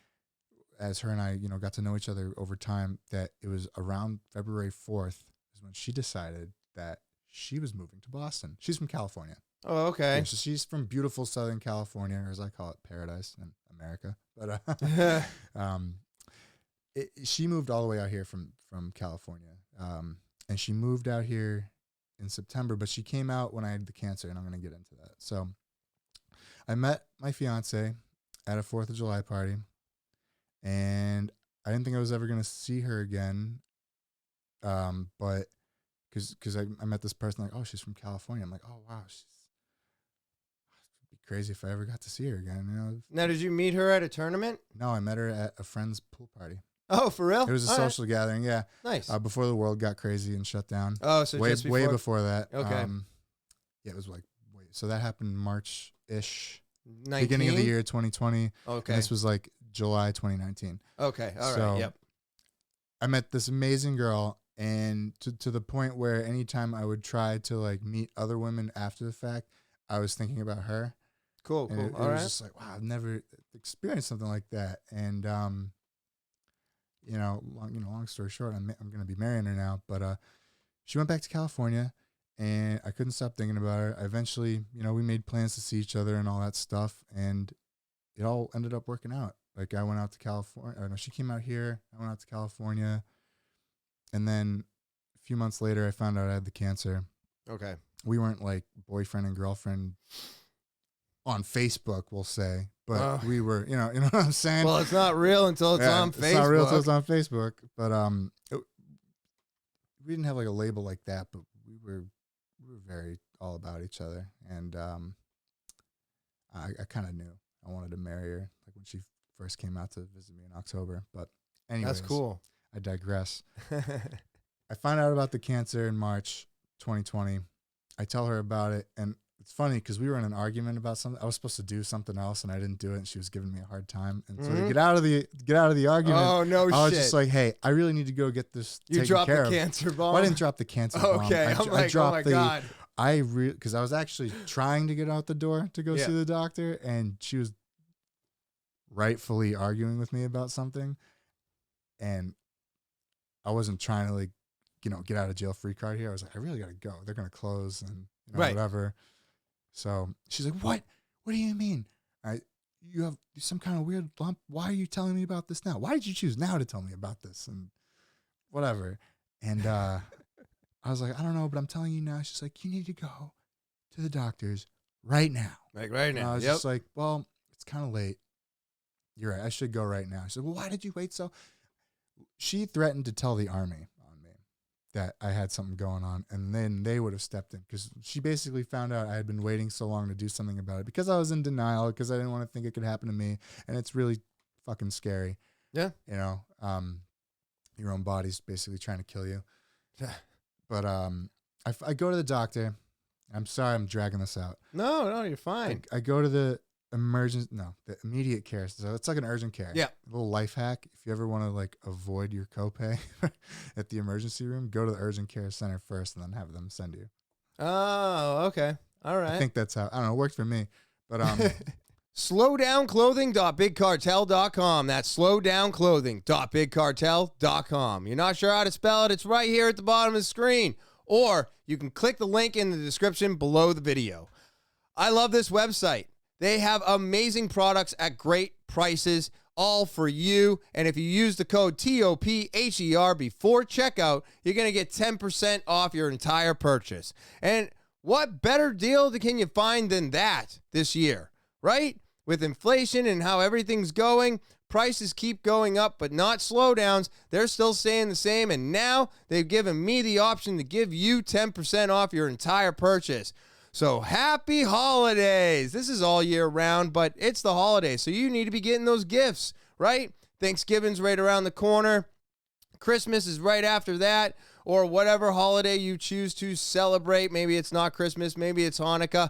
as her and I, you know, got to know each other over time, that it was around February 4th is when she decided that she was moving to Boston. She's from California. Oh, okay. Yeah, so she's from beautiful Southern California, or as I call it, paradise in America. But she moved all the way out here from California. And she moved out here in September, but she came out when I had the cancer, and I'm going to get into that. So I met my fiance at a 4th of July party, and I didn't think I was ever going to see her again. But because I met this person, like, oh, she's from California. I'm like, oh, wow. It'd be crazy if I ever got to see her again. You know? Now, did you meet her at a tournament? No, I met her at a friend's pool party. Oh, for real? It was a social gathering, yeah. Nice. Before the world got crazy and shut down. Oh, so way, just before? way before that. Okay. Yeah, it was like, so that happened March-ish. 19? Beginning of the year 2020. Okay. And this was like July 2019. Okay, all so right, yep. I met this amazing girl, and to the point where anytime I would try to like meet other women after the fact, I was thinking about her. Cool. And it was just like, wow, I've never experienced something like that. And you know, long story short, I'm going to be marrying her now. But she went back to California, And I couldn't stop thinking about her. I eventually, we made plans to see each other and all that stuff. And it all ended up working out. Like I went out to California. Or no, she came out here. I went out to California. And then a few months later, I found out I had the cancer. Okay. We weren't like boyfriend and girlfriend on Facebook, we'll say. But we were, you know what I'm saying? Well, it's not real until it's on Facebook. It's not real until it's on Facebook. But we didn't have like a label like that, but we were very all about each other. And I kind of knew I wanted to marry her, like when she first came out to visit me in October. But anyways, that's cool. I digress. I found out about the cancer in March 2020. I tell her about it, and it's funny because we were in an argument about something. I was supposed to do something else, and I didn't do it, and she was giving me a hard time. And so to get out of the argument, oh no, I was just like, "Hey, I really need to go get this taken care of." You dropped the cancer bomb. Well, I didn't drop the cancer bomb. Okay, I dropped oh my God. Because I was actually trying to get out the door to go see the doctor, and she was rightfully arguing with me about something, and I wasn't trying to like, get out of jail free card here. I was like, I really got to go. They're going to close and whatever. So she's like, what? What do you mean? You have some kind of weird lump. Why are you telling me about this now? Why did you choose now to tell me about this? And whatever. And I was like, I don't know, but I'm telling you now. She's like, you need to go to the doctors right now. Like right now. And I was just like, well, it's kind of late. You're right. I should go right now. She said, well, why did you wait so? She threatened to tell the army on me that I had something going on, and then they would have stepped in because she basically found out I had been waiting so long to do something about it because I was in denial, because I didn't want to think it could happen to me, and it's really fucking scary. Yeah. Your own body's basically trying to kill you. But I go to the doctor. I'm sorry I'm dragging this out. No, you're fine. I go to the immediate care. So it's like an urgent care. Yeah. A little life hack. If you ever want to like avoid your copay at the emergency room, go to the urgent care center first and then have them send you. Oh, okay. All right. I think that's how, I don't know, it worked for me. But slowdownclothing.bigcartel.com. That's slowdownclothing.bigcartel.com. You're not sure how to spell it? It's right here at the bottom of the screen. Or you can click the link in the description below the video. I love this website. They have amazing products at great prices, all for you. And if you use the code TOPHER before checkout, you're going to get 10% off your entire purchase. And what better deal can you find than that this year, right? With inflation and how everything's going, prices keep going up, but not slowdowns. They're still staying the same. And now they've given me the option to give you 10% off your entire purchase. So happy holidays. This is all year round, but it's the holidays. So you need to be getting those gifts, right? Thanksgiving's right around the corner. Christmas is right after that, or whatever holiday you choose to celebrate. Maybe it's not Christmas. Maybe it's Hanukkah.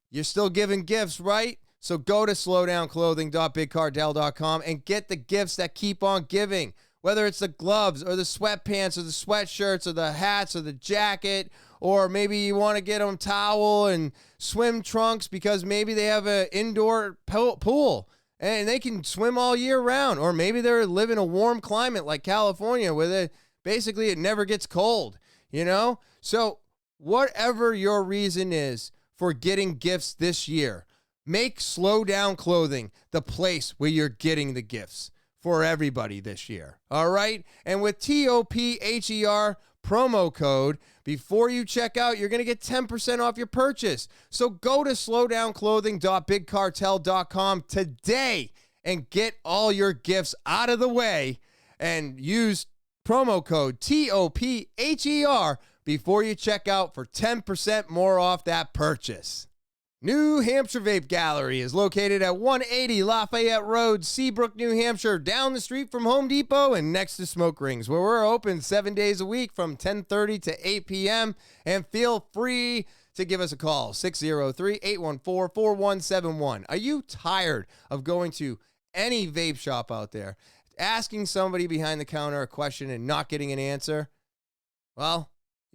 You're still giving gifts, right? So go to slowdownclothing.bigcartel.com and get the gifts that keep on giving. Whether it's the gloves or the sweatpants or the sweatshirts or the hats or the jacket, or maybe you want to get them towel and swim trunks because maybe they have an indoor pool and they can swim all year round. Or maybe they're living a warm climate like California where basically it never gets cold, So whatever your reason is for getting gifts this year, make Slow Down Clothing the place where you're getting the gifts for everybody this year. All right? And with TOPHER promo code, before you check out, you're going to get 10% off your purchase. So go to slowdownclothing.bigcartel.com today and get all your gifts out of the way and use promo code TOPHER before you check out for 10% more off that purchase. New Hampshire Vape Gallery is located at 180 Lafayette Road, Seabrook, New Hampshire, down the street from Home Depot and next to Smoke Rings, where we're open 7 days a week from 10:30 to 8 p.m. And feel free to give us a call, 603-814-4171. Are you tired of going to any vape shop out there, asking somebody behind the counter a question and not getting an answer? Well,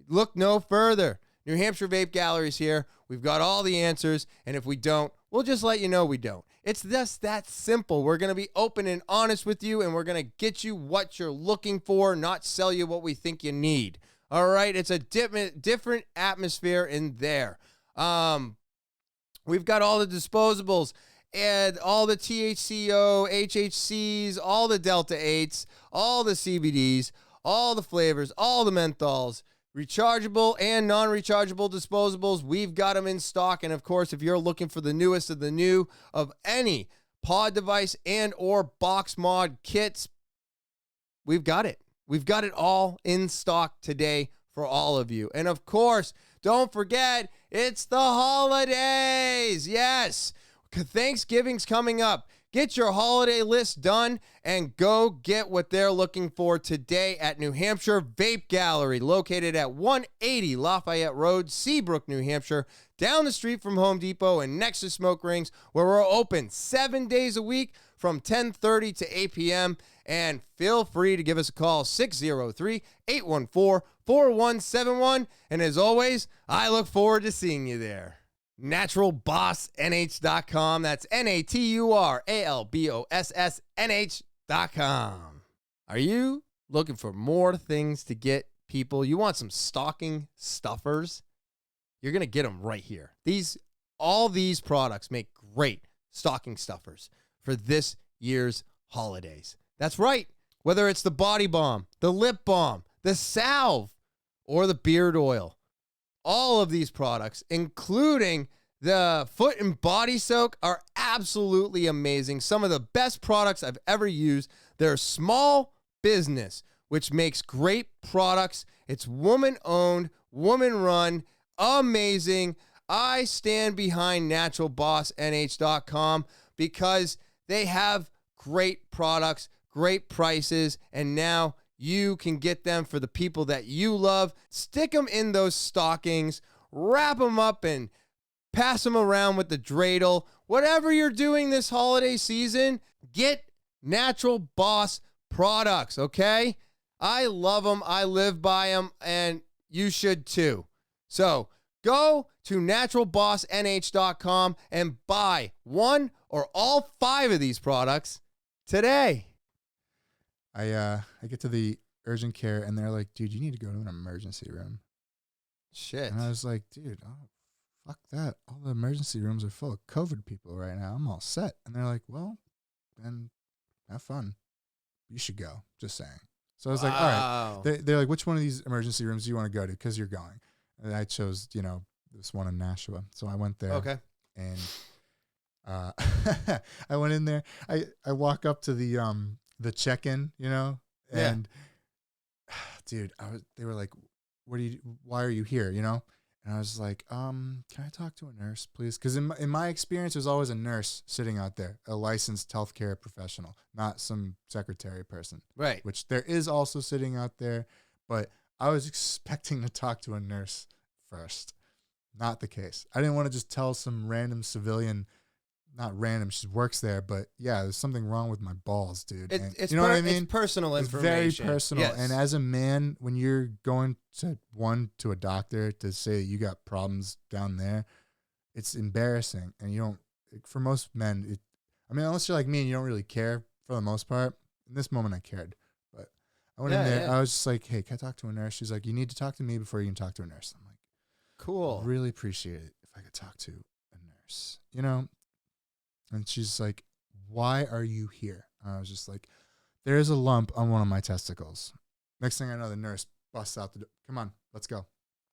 look no further. New Hampshire Vape Gallery's here. We've got all the answers, and if we don't, we'll just let you know we don't. It's just that simple. We're going to be open and honest with you, and we're going to get you what you're looking for, not sell you what we think you need. All right, it's a different atmosphere in there. We've got all the disposables and all the THCO, HHCs, all the Delta 8s, all the CBDs, all the flavors, all the menthols, rechargeable and non-rechargeable disposables. We've got them in stock. And of course, if you're looking for the newest of the new of any pod device and or box mod kits, we've got it. We've got it all in stock today for all of you. And of course, don't forget, it's the holidays. Yes, Thanksgiving's coming up. Get your holiday list done and go get what they're looking for today at New Hampshire Vape Gallery, located at 180 Lafayette Road, Seabrook, New Hampshire, down the street from Home Depot and next to Smoke Rings, where we're open 7 days a week from 10:30 to 8 p.m. And feel free to give us a call, 603-814-4171. And as always, I look forward to seeing you there. NaturalBossNH.com. That's NaturalBossNH.com. Are you looking for more things to get people? You want some stocking stuffers? You're going to get them right here. All these products make great stocking stuffers for this year's holidays. That's right. Whether it's the body balm, the lip balm, the salve, or the beard oil. All of these products, including the foot and body soak, are absolutely amazing. Some of the best products I've ever used. They're small business, which makes great products. It's woman-owned, woman-run, amazing. I stand behind NaturalBossNH.com because they have great products, great prices, and now you can get them for the people that you love. Stick them in those stockings, wrap them up, and pass them around with the dreidel. Whatever you're doing this holiday season, get Natural Boss products, okay? I love them. I live by them, and you should too. So go to NaturalBossNH.com and buy one or all 5 of these products today. I get to the urgent care and they're like, dude, you need to go to an emergency room. Shit. And I was like, dude, oh, fuck that. All the emergency rooms are full of COVID people right now. I'm all set. And they're like, well, then have fun. You should go. Just saying. So I was like, all right. They're like, which one of these emergency rooms do you want to go to? Because you're going. And I chose, this one in Nashua. So I went there. Okay. And I went in there. I walk up to the check-in, and dude, they were like, why are you here? And I was like, can I talk to a nurse, please? Because in my experience, there's always a nurse sitting out there, a licensed healthcare professional, not some secretary person. Right. Which there is also sitting out there, but I was expecting to talk to a nurse first. Not the case. I didn't want to just tell some random civilian. Not random, she works there, but yeah, there's something wrong with my balls, dude. It's you know what I mean? It's personal information. Very personal. Yes. And as a man, when you're going to a doctor to say that you got problems down there, it's embarrassing. And you don't, for most men, unless you're like me and you don't really care for the most part. In this moment, I cared. But I went in there, I was just like, hey, can I talk to a nurse? She's like, you need to talk to me before you can talk to a nurse. I'm like, cool. I really appreciate it if I could talk to a nurse, And she's like, why are you here? And I was just like, there is a lump on one of my testicles. Next thing I know, the nurse busts out the door. Come on, let's go.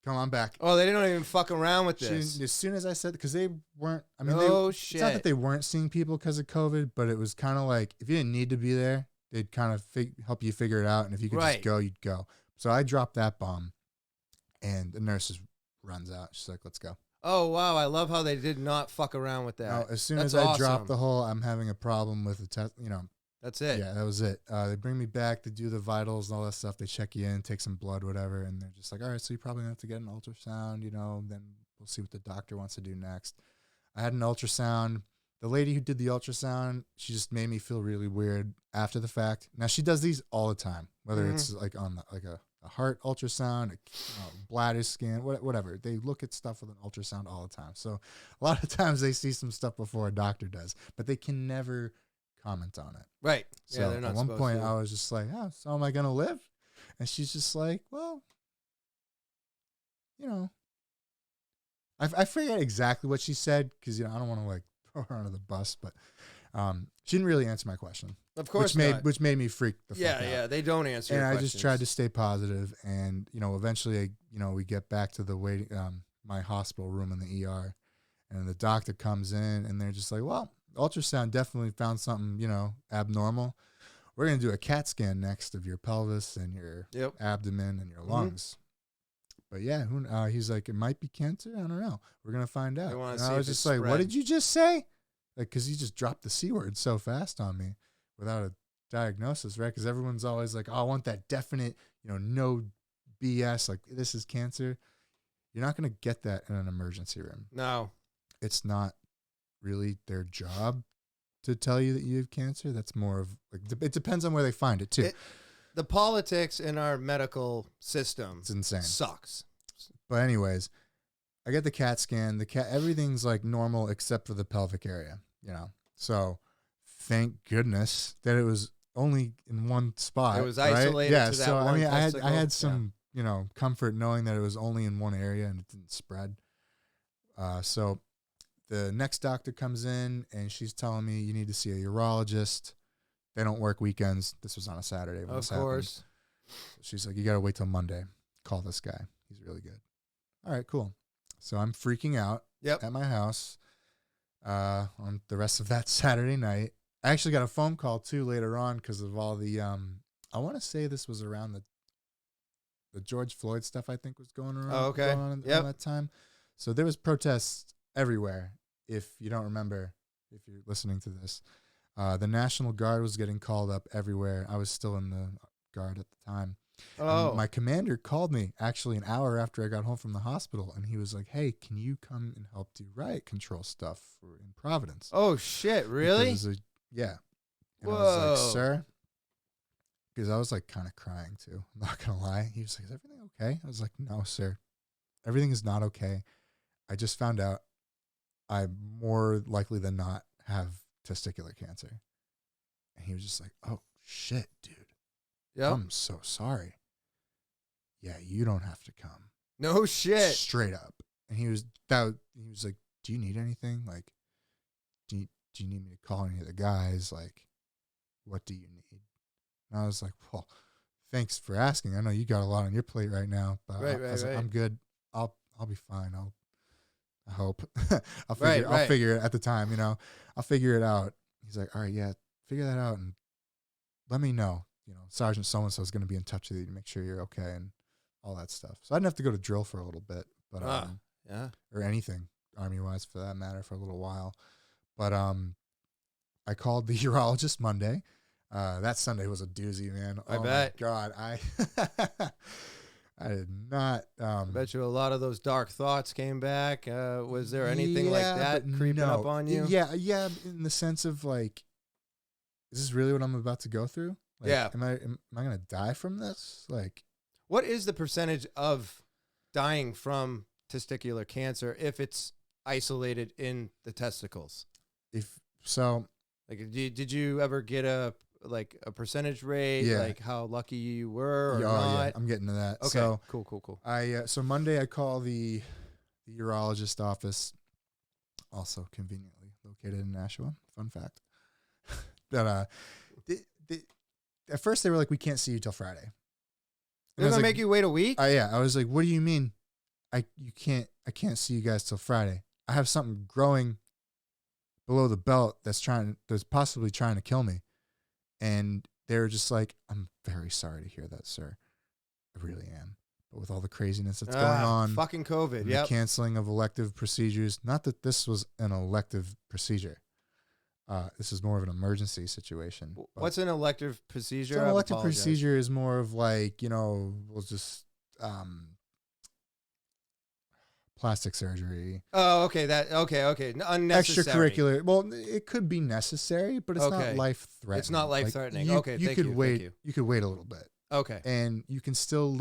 Come on back. Oh, they didn't even fuck around with this. As soon as I said, because they weren't, shit. It's not that they weren't seeing people because of COVID, but it was kind of like, if you didn't need to be there, they'd kind of help you figure it out. And if you could just go, you'd go. So I dropped that bomb and the nurse just runs out. She's like, let's go. Oh, wow. I love how they did not fuck around with that. No, as soon as I dropped the whole, I'm having a problem with the test, That's it. Yeah, that was it. They bring me back to do the vitals and all that stuff. They check you in, take some blood, whatever. And they're just like, all right, so you probably have to get an ultrasound, then we'll see what the doctor wants to do next. I had an ultrasound. The lady who did the ultrasound, she just made me feel really weird after the fact. Now, she does these all the time, whether it's like on a heart ultrasound, a bladder scan, whatever. They look at stuff with an ultrasound all the time. So a lot of times they see some stuff before a doctor does, but they can never comment on it. Right. So yeah, they're not at one point to. I was just like, oh, so am I going to live? And she's just like, well, you know, I forget exactly what she said because, I don't want to like throw her under the bus, but she didn't really answer my question. Of course which made me freak the fuck out. Yeah, they don't answer And your I questions. just tried to stay positive, and eventually, we get back to the waiting, my hospital room in the ER, and the doctor comes in, and they're just like, "Well, ultrasound definitely found something, abnormal. We're gonna do a CAT scan next of your pelvis and your abdomen and your lungs." But yeah, he's like, "It might be cancer. I don't know. We're gonna find out." And I was just like, "What did you just say?" Like, because he just dropped the C word so fast on me without a diagnosis, right? Because everyone's always like, "Oh, I want that definite, no BS. Like, this is cancer." You're not going to get that in an emergency room. No. It's not really their job to tell you that you have cancer. That's more of, like, it depends on where they find it, too. The politics in our medical system It's insane. Sucks. But anyways, I get the CAT scan. Everything's like normal except for the pelvic area, So thank goodness that it was only in one spot. It was isolated right? to that one I testicle. had some, comfort knowing that it was only in one area and it didn't spread. So the next doctor comes in and she's telling me you need to see a urologist. They don't work weekends. This was on a Saturday. When of course. So she's like, you got to wait till Monday. Call this guy. He's really good. All right, cool. So I'm freaking out at my house on the rest of that Saturday night. I actually got a phone call, too, later on because of all the, I want to say this was around the George Floyd stuff I think was going around. Oh, okay. Going on at that time. So there was protests everywhere, if you don't remember, if you're listening to this. The National Guard was getting called up everywhere. I was still in the Guard at the time. Oh. And my commander called me actually an hour after I got home from the hospital, and he was like, "Hey, can you come and help do riot control stuff in Providence?" Oh, shit, really? Yeah. And Whoa. I was like, "Sir," because I was like kind of crying too. I'm not going to lie. He was like, "Is everything okay?" I was like, "No, sir. Everything is not okay. I just found out I more likely than not have testicular cancer." And he was just like, "Oh, shit, dude. Yep. I'm so sorry. Yeah, you don't have to come." No shit. Straight up. And he was like, "Do you need anything? Like, do you need me to call any of the guys? Like, what do you need?" And I was like, "Well, thanks for asking. I know you got a lot on your plate right now, but I was like, I'm good. I'll be fine. I hope. I'll figure it at the time, I'll figure it out." He's like, "All right, yeah, figure that out and let me know. Sergeant so-and-so is going to be in touch with you to make sure you're okay," and all that stuff. So I didn't have to go to drill for a little bit, but or anything Army-wise for that matter for a little while. But I called the urologist Monday. That Sunday was a doozy, man. I bet. My God, I did not. I bet you a lot of those dark thoughts came back. Was there anything like that creeping up on you? Yeah, in the sense of like, is this really what I'm about to go through? Like, yeah. Am I gonna die from this? Like, what is the percentage of dying from testicular cancer if it's isolated in the testicles? If so, like, did you ever get a percentage rate? Yeah. Like how lucky you were or not? not? Yeah, I'm getting to that. Okay, so, cool. So Monday I call the urologist office, also conveniently located in Nashua. Fun fact. But at first they were like, "We can't see you till Friday." They're gonna make you wait a week? Yeah. I was like, "What do you mean? I can't see you guys till Friday. I have something growing below the belt that's possibly trying to kill me." And they were just like, "I'm very sorry to hear that, sir. I really am. But with all the craziness that's going on, fucking COVID, the canceling of elective procedures, not that this was an elective procedure. This is more of an emergency situation." What's an elective procedure? So an elective procedure is more of like, we'll just plastic surgery. Oh, okay. Okay. Unnecessary. Extracurricular. Well, it could be necessary, but it's not life threatening. It's not life threatening. You could wait. You could wait a little bit. Okay. And you can still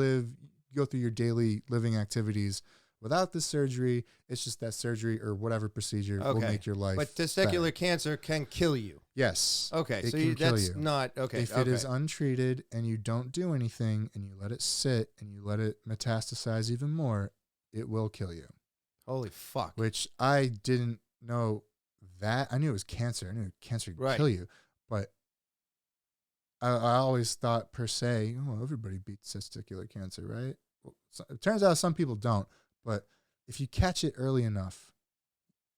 go through your daily living activities without the surgery. It's just that surgery or whatever procedure will make your life. But testicular cancer can kill you. Yes. Okay. It So can kill that's you. not okay. If it is untreated and you don't do anything and you let it sit and you let it metastasize even more, it will kill you. Holy fuck. Which I didn't know that. I knew it was cancer. I knew cancer could kill you. But I always thought per se, oh, everybody beats testicular cancer, right? Well, so it turns out some people don't. But if you catch it early enough,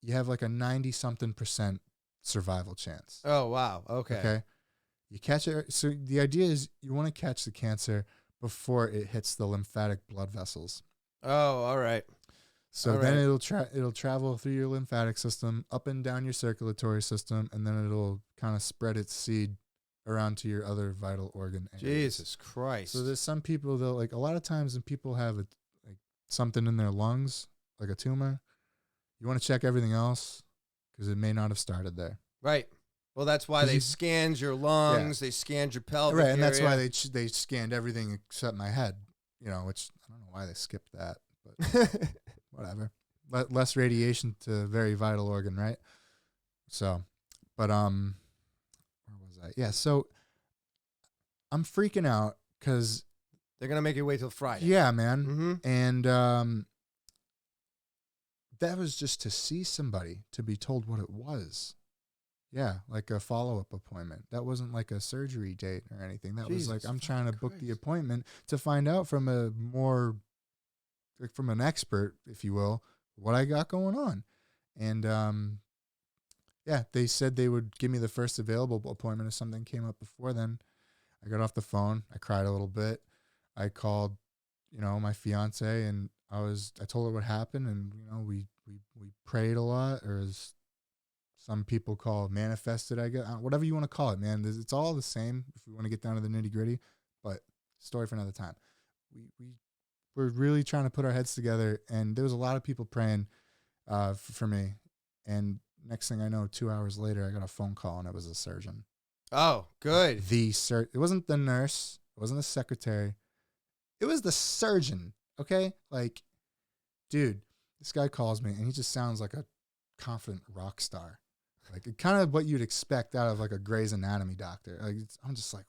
you have like a 90-something% survival chance. Oh, wow. Okay. You catch it. So the idea is you want to catch the cancer before it hits the lymphatic blood vessels. Oh, all right. So then it'll travel through your lymphatic system, up and down your circulatory system, and then it'll kind of spread its seed around to your other vital organ areas. Jesus Christ. So there's some people that, like, a lot of times when people have like something in their lungs, like a tumor, you want to check everything else because it may not have started there. Right. Well, that's why they scanned your lungs, they scanned your pelvic area. And that's why they scanned everything except my head, which I don't know why they skipped that, but whatever. Less radiation to a very vital organ, right? So, but where was I? Yeah, so I'm freaking out because they're gonna make you wait till Friday. Yeah, man. Mm-hmm. And that was just to see somebody, to be told what it was. Yeah, like a follow-up appointment. That wasn't like a surgery date or anything. That was like, I'm trying to book the appointment to find out from a more, like from an expert, if you will, what I got going on. And yeah, they said they would give me the first available appointment if something came up before then. I got off the phone. I cried a little bit. I called, my fiance, and I told her what happened, and we prayed a lot, or as some people call it, manifested, I guess, whatever you want to call it, man. It's all the same if we want to get down to the nitty gritty, but story for another time. We're really trying to put our heads together, and there was a lot of people praying for me. And next thing I know, 2 hours later, I got a phone call, and it was a surgeon. Oh, good. It wasn't the nurse. It wasn't the secretary. It was the surgeon. Okay? Like, dude, this guy calls me, and he just sounds like a confident rock star. Like, kind of what you'd expect out of like a Grey's Anatomy doctor. Like, I'm just like,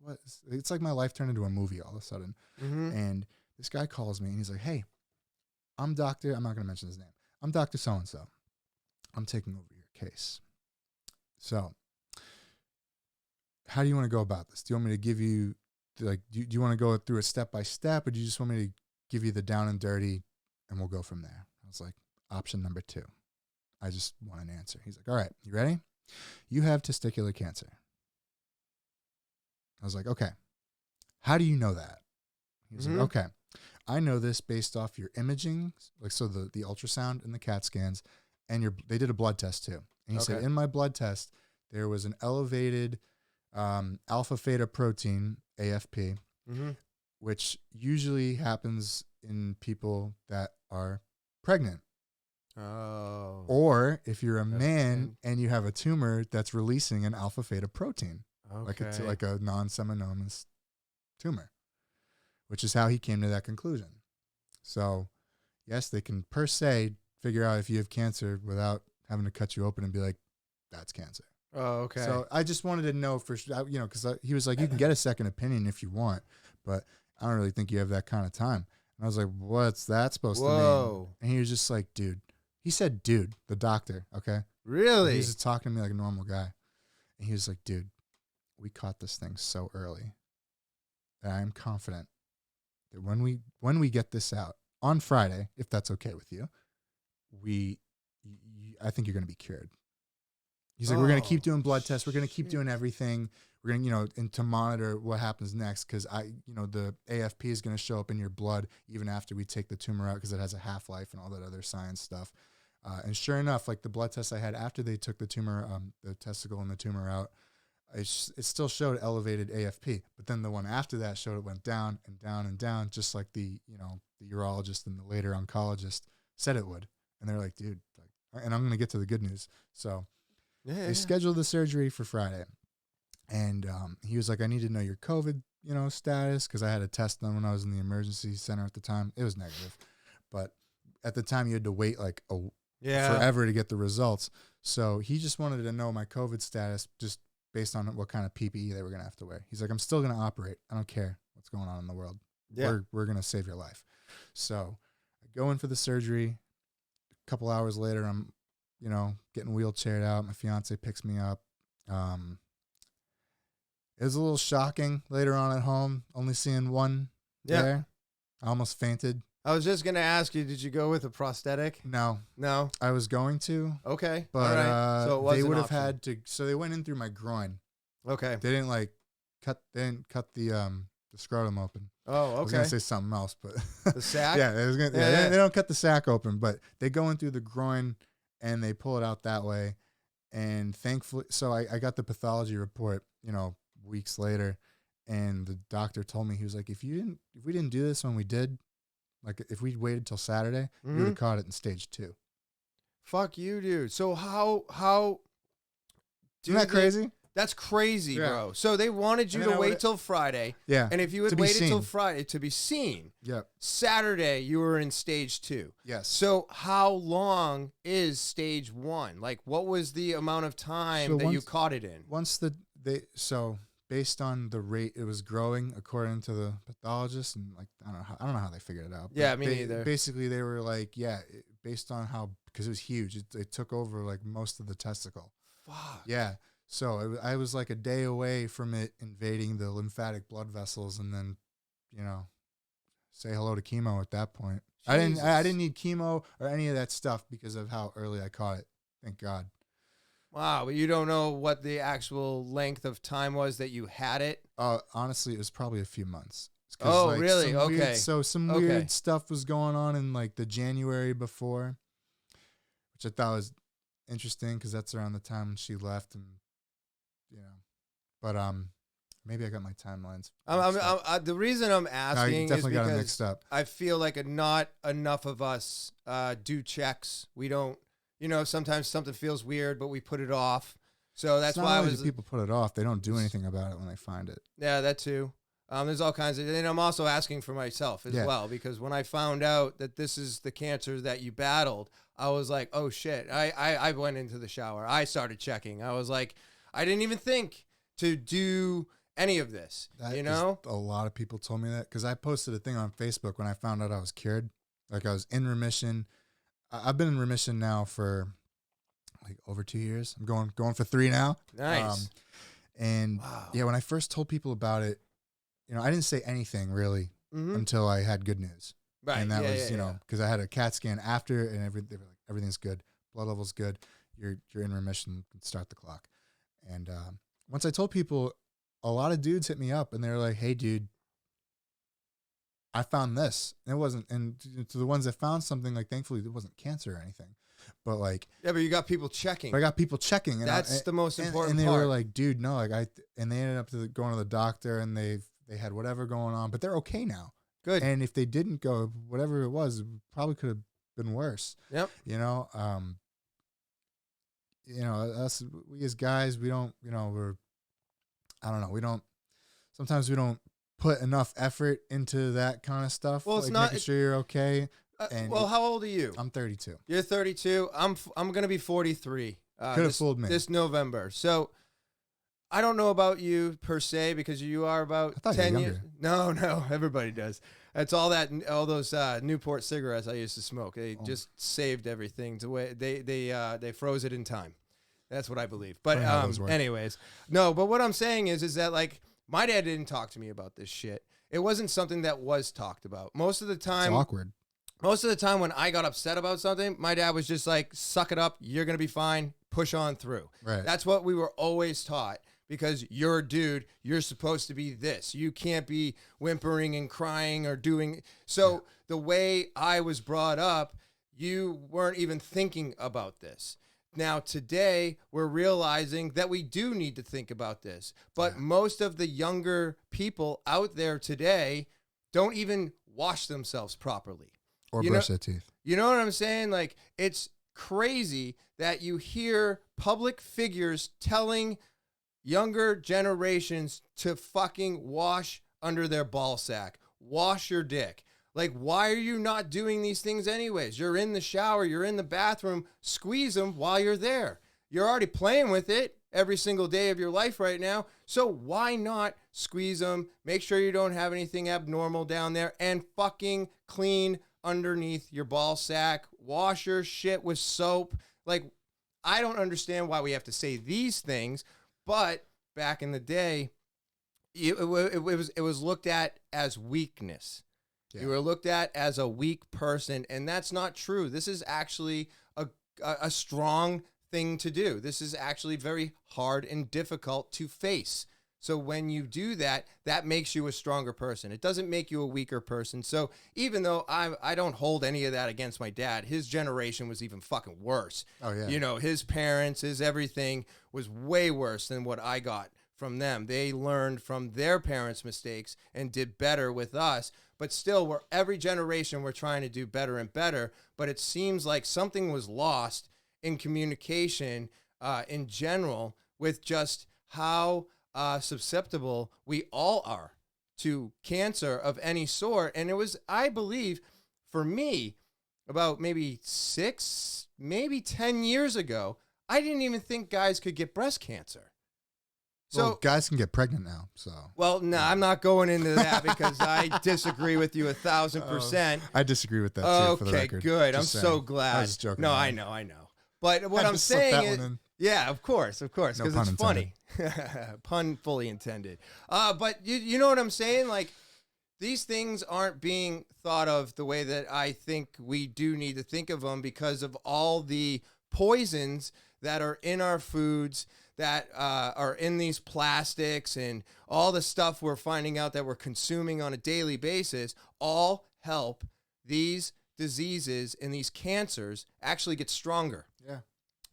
what? It's like my life turned into a movie all of a sudden. Mm-hmm. And this guy calls me, and he's like, hey, I'm not going to mention his name. I'm Dr. So-and-so. I'm taking over your case. So, how do you want to go about this? Do you want me to give you, like, do you want to go through it step by step, or do you just want me to give you the down and dirty, and we'll go from there? I was like, option number 2. I just want an answer. He's like, all right, you ready? You have testicular cancer. I was like, okay. How do you know that? He was like, okay. I know this based off your imaging, like, so the ultrasound and the CAT scans, and they did a blood test too. And he said, in my blood test, there was an elevated alpha theta protein, AFP, which usually happens in people that are pregnant. Oh. Or if you're a man and you have a tumor that's releasing an alpha theta protein, like a non-seminomatous tumor, which is how he came to that conclusion. So, yes, they can per se figure out if you have cancer without having to cut you open and be like, that's cancer. Oh, okay. So I just wanted to know for sure, because he was like, you can get a second opinion if you want, but I don't really think you have that kind of time. And I was like, what's that supposed to mean? And he was just like, dude. He said, dude, the doctor, okay? Really? He was just talking to me like a normal guy. And he was like, dude, we caught this thing so early that I am confident that when we get this out on Friday, if that's okay with you, I think you're going to be cured. He's like, we're going to keep doing blood tests. We're going to keep doing everything. We're going to, and to monitor what happens next, because the AFP is going to show up in your blood even after we take the tumor out, because it has a half-life and all that other science stuff. And sure enough, like the blood test I had after they took the tumor, the testicle and the tumor out, it still showed elevated AFP. But then the one after that showed it went down and down and down, just like the urologist and the later oncologist said it would. And they're like, dude, and I'm going to get to the good news. So they scheduled the surgery for Friday. And he was like, I need to know your COVID, status, because I had a test done when I was in the emergency center at the time. It was negative. But at the time, you had to wait like forever to get the results. So he just wanted to know my COVID status just based on what kind of PPE they were going to have to wear. He's like, I'm still going to operate. I don't care what's going on in the world. Yeah. We're going to save your life. So I go in for the surgery. A couple hours later, I'm, getting wheelchaired out. My fiance picks me up. It was a little shocking later on at home, only seeing one there. I almost fainted. I was just going to ask you, did you go with a prosthetic? No. No? I was going to. Okay. But all right. So it was they an would have option. had to, so they went in through my groin. Okay. They didn't cut the scrotum open. Oh, okay. I was going to say something else, but. The sack? Yeah, they don't cut the sack open, but they go in through the groin and they pull it out that way. And thankfully, so I got the pathology report, weeks later, and the doctor told me, he was like, if we didn't do this when we did, like if we waited till Saturday, you would have caught it in stage 2. Fuck you, dude. So how Isn't that crazy? That's crazy, bro. So they wanted you to wait till Friday. Yeah. And if you had waited till Friday to be seen, Saturday you were in stage 2. Yes. So how long is stage 1? Like, what was the amount of time that you caught it in? Based on the rate it was growing, according to the pathologist, and I don't know how they figured it out. Yeah, me neither. Basically, they were like, based on because it was huge, it took over like most of the testicle. Fuck. Yeah. So I was like a day away from it invading the lymphatic blood vessels, and then, say hello to chemo at that point. Jesus. I didn't need chemo or any of that stuff because of how early I caught it. Thank God. Wow, but you don't know what the actual length of time was that you had it? Honestly, it was probably a few months. Oh, really? Okay. Some weird stuff was going on in like the January before, which I thought was interesting because that's around the time when she left, and but maybe I got my timelines. The reason I'm asking is got it because mixed up. I feel like not enough of us do checks. We don't. Sometimes something feels weird, but we put it off. So that's why people put it off. They don't do anything about it when they find it. Yeah, that too. There's all kinds of, and I'm also asking for myself as well, because when I found out that this is the cancer that you battled, I was like, oh shit. I went into the shower. I started checking. I was like, I didn't even think to do any of this. A lot of people told me that because I posted a thing on Facebook when I found out I was cured. Like I was in remission. I've been in remission now for like over 2 years. I'm going for 3 now. Nice. When I first told people about it, I didn't say anything really until I had good news. Right. And that was, because I had a CAT scan after, and they were like, everything's good, blood level's good, you're in remission, start the clock. And once I told people, a lot of dudes hit me up and they were like, hey, dude, I found this. And it wasn't, and to the ones that found something, like thankfully it wasn't cancer or anything, but like, yeah, but you got people checking. I got people checking, and that's the most important. And they part. were like, dude, no, and they ended up going to the doctor, and they had whatever going on, but they're okay now. Good. And if they didn't go, whatever it was, it probably could have been worse. Yep. Us, we as guys, we don't, sometimes we don't put enough effort into that kind of stuff. Well, it's like not making sure you're okay. How old are you? I'm 32. You're 32. I'm going to be 43. Could have fooled me. This November. So I don't know about you per se, because you are about 10 years. No, everybody does. It's all those Newport cigarettes I used to smoke. They just saved everything. They froze it in time. That's what I believe. But anyways, no. But what I'm saying is that like my dad didn't talk to me about this shit. It wasn't something that was talked about. Most of the time, it's awkward. Most of the time when I got upset about something, my dad was just like, suck it up. You're going to be fine. Push on through. Right. That's what we were always taught, because you're a dude. You're supposed to be this. You can't be whimpering and crying or doing. So the way I was brought up, you weren't even thinking about this. Now, today, we're realizing that we do need to think about this. But most of the younger people out there today don't even wash themselves properly. Or brush their teeth. You know what I'm saying? Like, it's crazy that you hear public figures telling younger generations to fucking wash under their ball sack. Wash your dick. Like, why are you not doing these things anyways? You're in the shower. You're in the bathroom. Squeeze them while you're there. You're already playing with it every single day of your life right now. So why not squeeze them? Make sure you don't have anything abnormal down there, and fucking clean underneath your ball sack, wash your shit with soap. Like, I don't understand why we have to say these things, but back in the day, it was looked at as weakness. Yeah. You were looked at as a weak person, and that's not true. This is actually a strong thing to do. This is actually very hard and difficult to face. So when you do that, that makes you a stronger person. It doesn't make you a weaker person. So even though I don't hold any of that against my dad, his generation was even fucking worse. Oh, yeah. You know, his parents, his everything was way worse than what I got from them. They learned from their parents' mistakes and did better with us. But still, every generation we're trying to do better and better. But it seems like something was lost in communication in general with just how susceptible we all are to cancer of any sort. And it was, I believe, for me, about maybe 6, maybe 10 years ago, I didn't even think guys could get breast cancer. So well, guys can get pregnant now. So well, no, I'm not going into that because I disagree with you 1,000%. I disagree with that too. For the record. Okay, good. Just I'm saying. so glad. I was just joking. No, I know. But what I'm saying is, yeah, of course, because no it's funny. Pun fully intended. But you know what I'm saying? Like, these things aren't being thought of the way that I think we do need to think of them because of all the poisons that are in our foods, that are in these plastics, and all the stuff we're finding out that we're consuming on a daily basis, all help these diseases and these cancers actually get stronger. Yeah.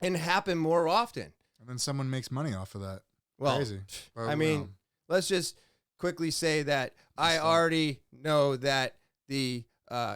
And happen more often. And then someone makes money off of that. Well, crazy. Well, I mean, let's just quickly say that I already know that the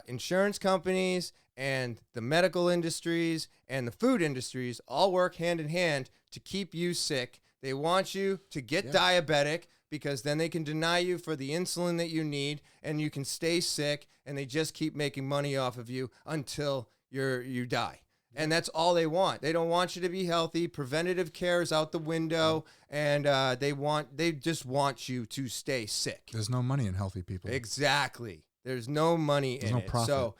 insurance companies and the medical industries and the food industries all work hand in hand to keep you sick. They want you to get diabetic because then they can deny you for the insulin that you need and you can stay sick, and they just keep making money off of you until you die. And that's all they want. They don't want you to be healthy. Preventative care is out the window, and they just want you to stay sick. There's no money in healthy people. Exactly. There's no money in it. Profit. So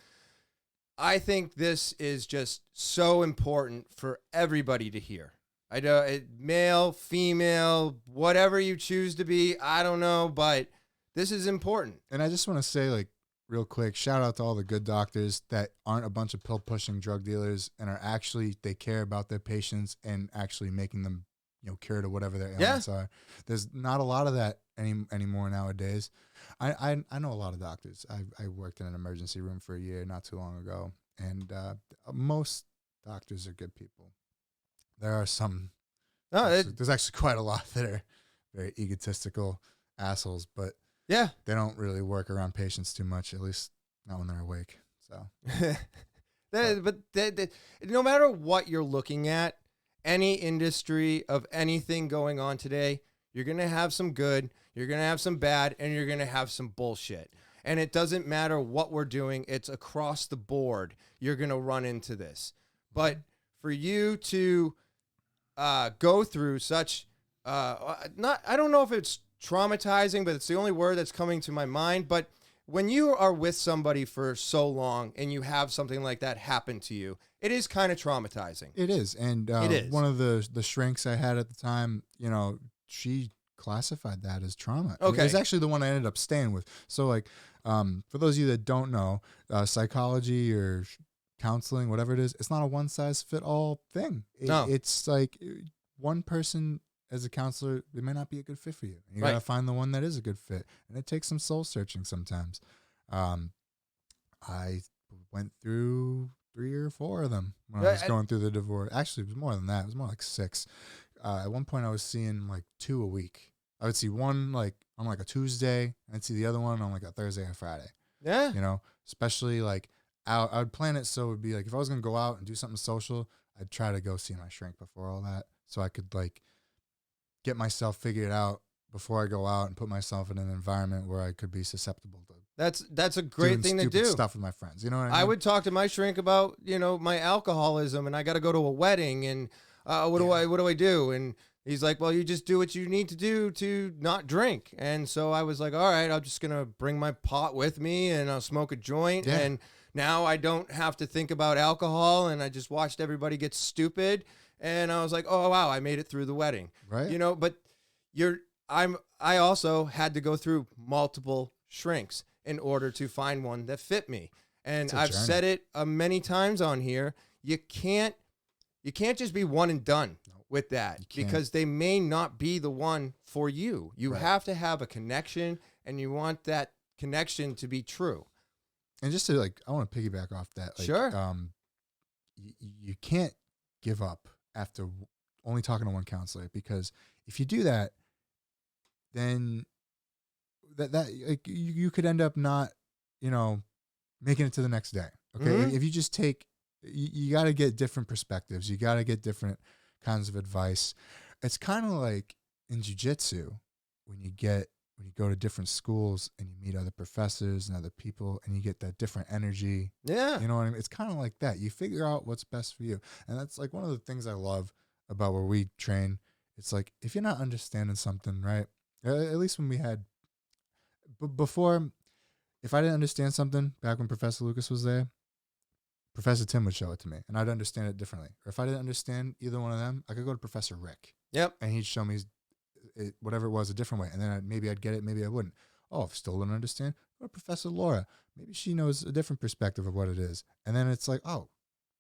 I think this is just so important for everybody to hear. I know male, female, whatever you choose to be, I don't know, but this is important. And I just want to say, like, real quick, shout out to all the good doctors that aren't a bunch of pill-pushing drug dealers and are actually, they care about their patients and actually making them, cured of whatever their ailments are. There's not a lot of that anymore nowadays. I know a lot of doctors. I worked in an emergency room for a year not too long ago, and most doctors are good people. There are some, there's actually quite a lot that are very egotistical assholes, but yeah, they don't really work around patients too much, at least not when they're awake. So, but no matter what you're looking at, any industry of anything going on today, you're going to have some good, you're going to have some bad, and you're going to have some bullshit. And it doesn't matter what we're doing. It's across the board. You're going to run into this. But for you to go through such, I don't know if it's traumatizing, but it's the only word that's coming to my mind. But when you are with somebody for so long and you have something like that happen to you, it is kind of traumatizing. It is. And it is. One of the shrinks I had at the time, she classified that as trauma. Okay. It was actually the one I ended up staying with. So, like, for those of you that don't know, psychology or counseling, whatever it is, it's not a one-size-fit-all thing. No. It's like one person as a counselor, it may not be a good fit for you. You got to find the one that is a good fit. And it takes some soul searching sometimes. I went through 3 or 4 of them when I was going through the divorce. Actually, it was more than that. It was more like 6. At one point, I was seeing like 2 a week. I would see one like on like a Tuesday, and I'd see the other one on like a Thursday or Friday. Yeah. Especially like I would plan it so it would be like if I was going to go out and do something social, I'd try to go see my shrink before all that so I could like get myself figured out before I go out and put myself in an environment where I could be susceptible to. That's a great thing to do. Stuff with my friends, you know what I mean? I would talk to my shrink about my alcoholism, and I got to go to a wedding, and what do I do? And he's like, well, you just do what you need to do to not drink. And so I was like, all right, I'm just gonna bring my pot with me, and I'll smoke a joint, and Now I don't have to think about alcohol, and I just watched everybody get stupid. And I was like, oh, wow, I made it through the wedding. Right. But I also had to go through multiple shrinks in order to find one that fit me. And I've said it many times on here. You can't just be one and done with that, because they may not be the one for you. You have to have a connection, and you want that connection to be true. And just to I want to piggyback off that. Sure. You can't give up after only talking to one counselor, because if you do that, then you could end up not, making it to the next day. Okay. Mm-hmm. If you just take, you got to get different perspectives. You got to get different kinds of advice. It's kind of like in jiu-jitsu, when you go to different schools and you meet other professors and other people, and you get that different energy. Yeah. You know what I mean? It's kind of like that. You figure out what's best for you. And that's like one of the things I love about where we train. It's like, if you're not understanding something, right? At least when we had, before, if I didn't understand something back when Professor Lucas was there, Professor Tim would show it to me, and I'd understand it differently. Or if I didn't understand either one of them, I could go to Professor Rick. Yep. And he'd show me whatever it was a different way. And then maybe I'd get it, maybe I wouldn't. Oh, if still don't understand, go to Professor Laura. Maybe she knows a different perspective of what it is. And then it's like, oh,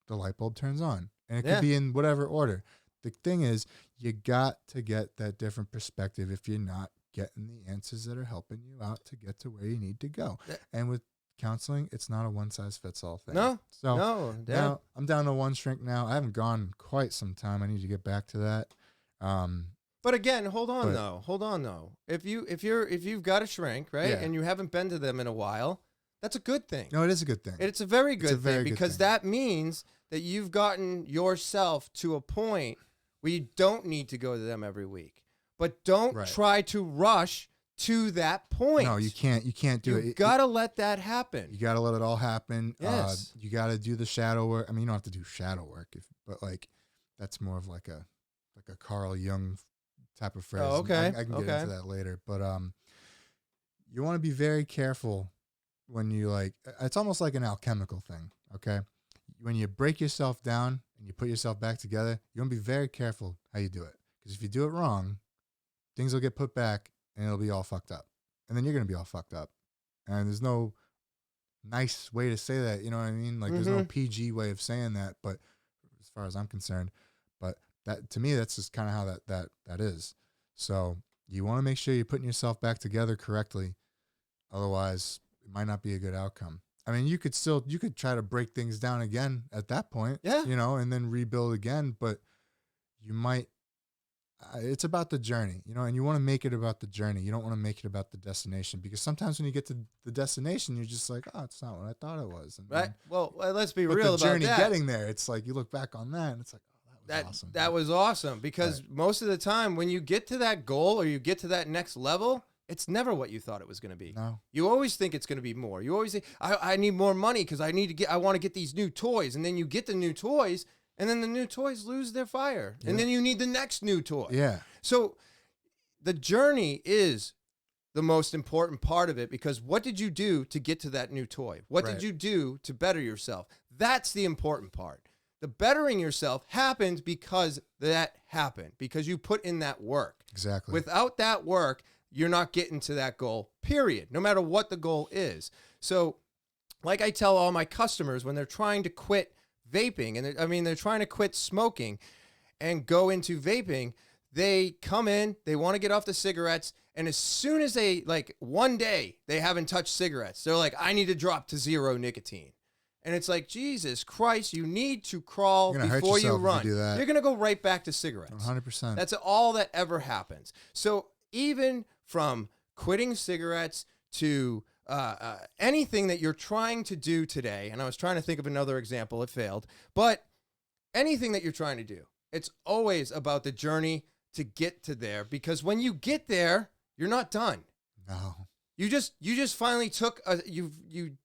the light bulb turns on. And it could be in whatever order. The thing is, you got to get that different perspective if you're not getting the answers that are helping you out to get to where you need to go. And with counseling, it's not a one-size-fits-all thing. No. Now I'm down to one shrink now. I haven't gone quite some time. I need to get back to that. But again, hold on though. If you've got a shrink, right, and you haven't been to them in a while, that's a good thing. No, it is a good thing. It's a very good thing, because that means that you've gotten yourself to a point where you don't need to go to them every week. But don't try to rush to that point. No, you can't do it. You got to let that happen. You got to let it all happen. Yes. You got to do the shadow work. I mean, you don't have to do shadow work, but that's more of like a Carl Jung type of phrase. Oh, okay. I can get into that later. But you want to be very careful when you it's almost like an alchemical thing, okay? When you break yourself down and you put yourself back together, you want to be very careful how you do it. Because if you do it wrong, things will get put back and it'll be all fucked up. And then you're going to be all fucked up. And there's no nice way to say that, you know what I mean? There's no PG way of saying that, but as far as I'm concerned. But that, to me, that's just kind of how that is. So you want to make sure you're putting yourself back together correctly. Otherwise, it might not be a good outcome. I mean, you could try to break things down again at that point, and then rebuild again, but you might, it's about the journey, and you want to make it about the journey. You don't want to make it about the destination, because sometimes when you get to the destination, you're just like, oh, it's not what I thought it was. And right. Well, let's be real about that. The journey getting there, it's like you look back on that and it's like, oh, that was awesome. That was awesome, because most of the time when you get to that goal or you get to that next level, it's never what you thought it was going to be. No. You always think it's going to be more. You always think, I need more money because I want to get these new toys. And then you get the new toys, and then the new toys lose their fire. Yeah. And then you need the next new toy. Yeah. So the journey is the most important part of it, because what did you do to get to that new toy? What did you do to better yourself? That's the important part. The bettering yourself happened because that happened, because you put in that work. Exactly. Without that work, you're not getting to that goal, period, no matter what the goal is. So like I tell all my customers when they're trying to quit vaping, and they're trying to quit smoking and go into vaping, they come in, they want to get off the cigarettes, and as soon as they, one day they haven't touched cigarettes, they're like, I need to drop to 0 nicotine. And it's like, Jesus Christ, you need to crawl before you run. You're going to go right back to cigarettes. 100%. That's all that ever happens. So even from quitting cigarettes to anything that you're trying to do today, and I was trying to think of another example, it failed, but anything that you're trying to do, it's always about the journey to get to there, because when you get there, you're not done. No. You just finally took you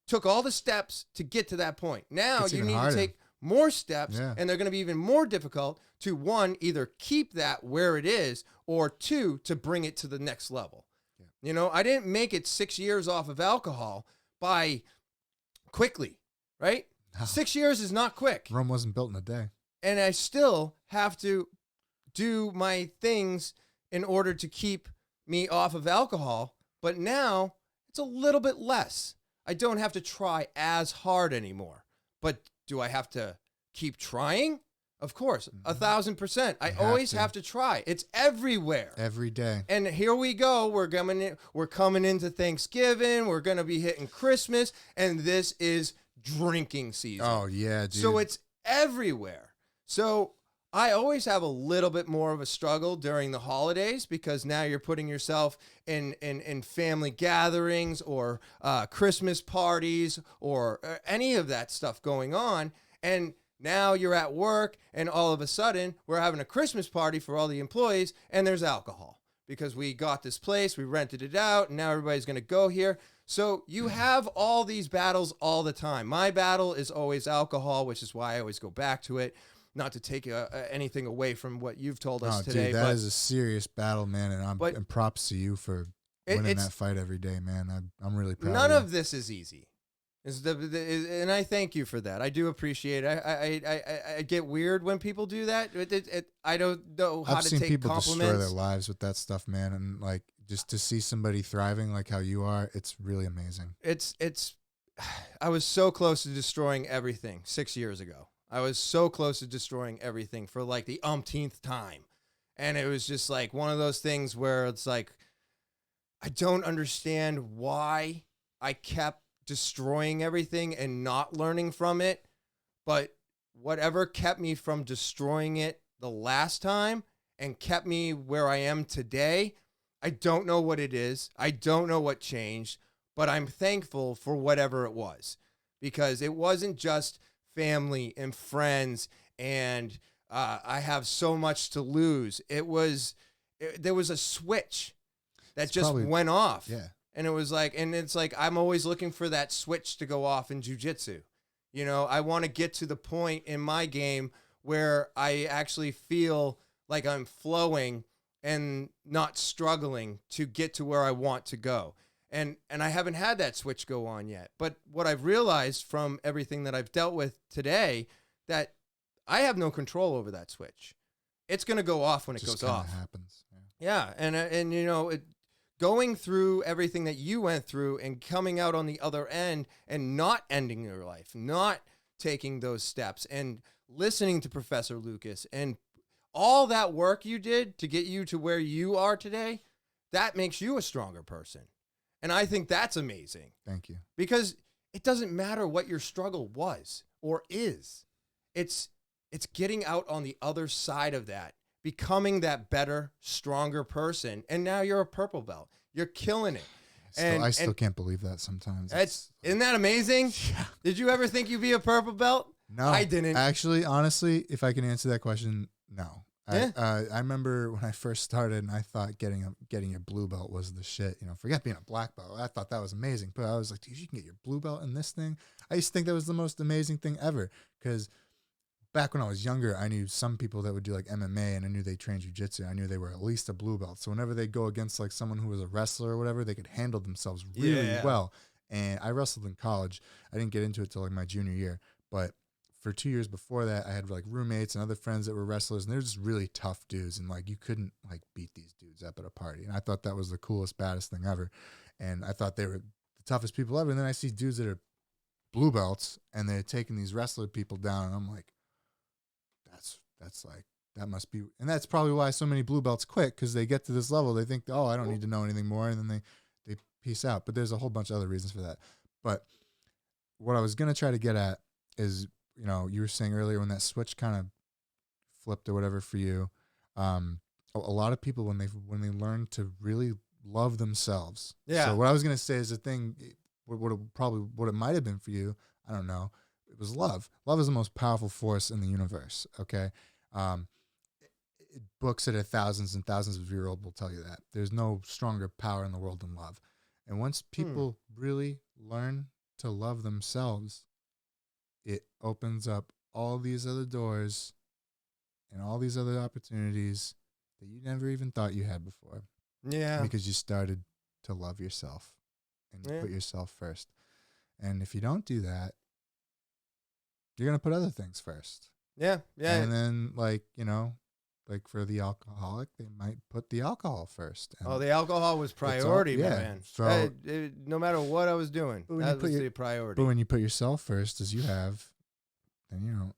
took all the steps to get to that point. Now you need to take more steps, and they're going to be even more difficult to, one, either keep that where it is, or two, to bring it to the next level. Yeah. I didn't make it 6 years off of alcohol by quickly. right? No. 6 years is not quick. Rome wasn't built in a day. And I still have to do my things in order to keep me off of alcohol. But now it's a little bit less. I don't have to try as hard anymore. But do I have to keep trying? Of course, 1,000%. I always have to try. It's everywhere. Every day. And here we go. We're coming into Thanksgiving. We're going to be hitting Christmas. And this is drinking season. Oh, yeah, dude. So it's everywhere. So I always have a little bit more of a struggle during the holidays because now you're putting yourself in family gatherings or Christmas parties or any of that stuff going on. And now you're at work and all of a sudden we're having a Christmas party for all the employees and there's alcohol because we got this place, we rented it out, and now everybody's going to go here. So you have all these battles all the time. My battle is always alcohol, which is why I always go back to it. Not to take anything away from what you've told us today. Dude, that is a serious battle, man, and props to you for winning that fight every day, man. I'm really proud of you. None of this is easy. And I thank you for that. I do appreciate it. I get weird when people do that. I don't know how to take compliments. I've seen people destroy their lives with that stuff, man, and like just to see somebody thriving like how you are, it's really amazing. I was so close to destroying everything 6 years ago. I was so close to destroying everything for like the umpteenth time. And it was just like one of those things where it's like, I don't understand why I kept destroying everything and not learning from it. But whatever kept me from destroying it the last time and kept me where I am today, I don't know what it is. I don't know what changed, but I'm thankful for whatever it was because it wasn't just family and friends and I have so much to lose. There was a switch that went off. Yeah. And it's like, I'm always looking for that switch to go off in jiu-jitsu. You know, I want to get to the point in my game where I actually feel like I'm flowing and not struggling to get to where I want to go. And I haven't had that switch go on yet. But what I've realized from everything that I've dealt with today, that I have no control over that switch. It's going to go off when it goes off. Happens. Yeah. And you know, going through everything that you went through and coming out on the other end and not ending your life, not taking those steps and listening to Professor Lucas and all that work you did to get you to where you are today, that makes you a stronger person. And I think that's amazing. Thank you. Because it doesn't matter what your struggle was or is. It's getting out on the other side of that, becoming that better, stronger person. And now you're a purple belt. You're killing it. I still can't believe that sometimes. Isn't that amazing? Yeah. Did you ever think you'd be a purple belt? No. I didn't. Actually, honestly, if I can answer that question, no. Yeah. I remember when I first started and I thought getting your blue belt was the shit. You know, forget being a black belt. I thought that was amazing. But I was like, dude, you can get your blue belt in this thing. I used to think that was the most amazing thing ever. Because back when I was younger, I knew some people that would do like MMA and I knew they trained jiu-jitsu. I knew they were at least a blue belt. So whenever they go against like someone who was a wrestler or whatever, they could handle themselves really well. And I wrestled in college. I didn't get into it till like my junior year. But for 2 years before that, I had like roommates and other friends that were wrestlers, and they're just really tough dudes. And like, you couldn't like beat these dudes up at a party. And I thought that was the coolest, baddest thing ever. And I thought they were the toughest people ever. And then I see dudes that are blue belts and they're taking these wrestler people down. And I'm like, that's like, that must be, and that's probably why so many blue belts quit. Cause they get to this level. They think, oh, I don't need to know anything more. And then they peace out. But there's a whole bunch of other reasons for that. But what I was going to try to get at is, you know, you were saying earlier when that switch kind of flipped or whatever for you, a lot of people when they learn to really love themselves. Yeah. So what I was gonna say is the thing, what it might have been for you, I don't know. It was love. Love is the most powerful force in the universe. Okay. Books that are thousands and thousands of years old will tell you that there's no stronger power in the world than love. And once people really learn to love themselves, it opens up all these other doors and all these other opportunities that you never even thought you had before. Yeah. Because you started to love yourself and you put yourself first. And if you don't do that, you're going to put other things first. Yeah. Yeah. And then, like, you know, like for the alcoholic, they might put the alcohol first. And Oh, the alcohol was priority, yeah. man. So No matter what I was doing, that was the priority. But when you put yourself first, as you have, then you don't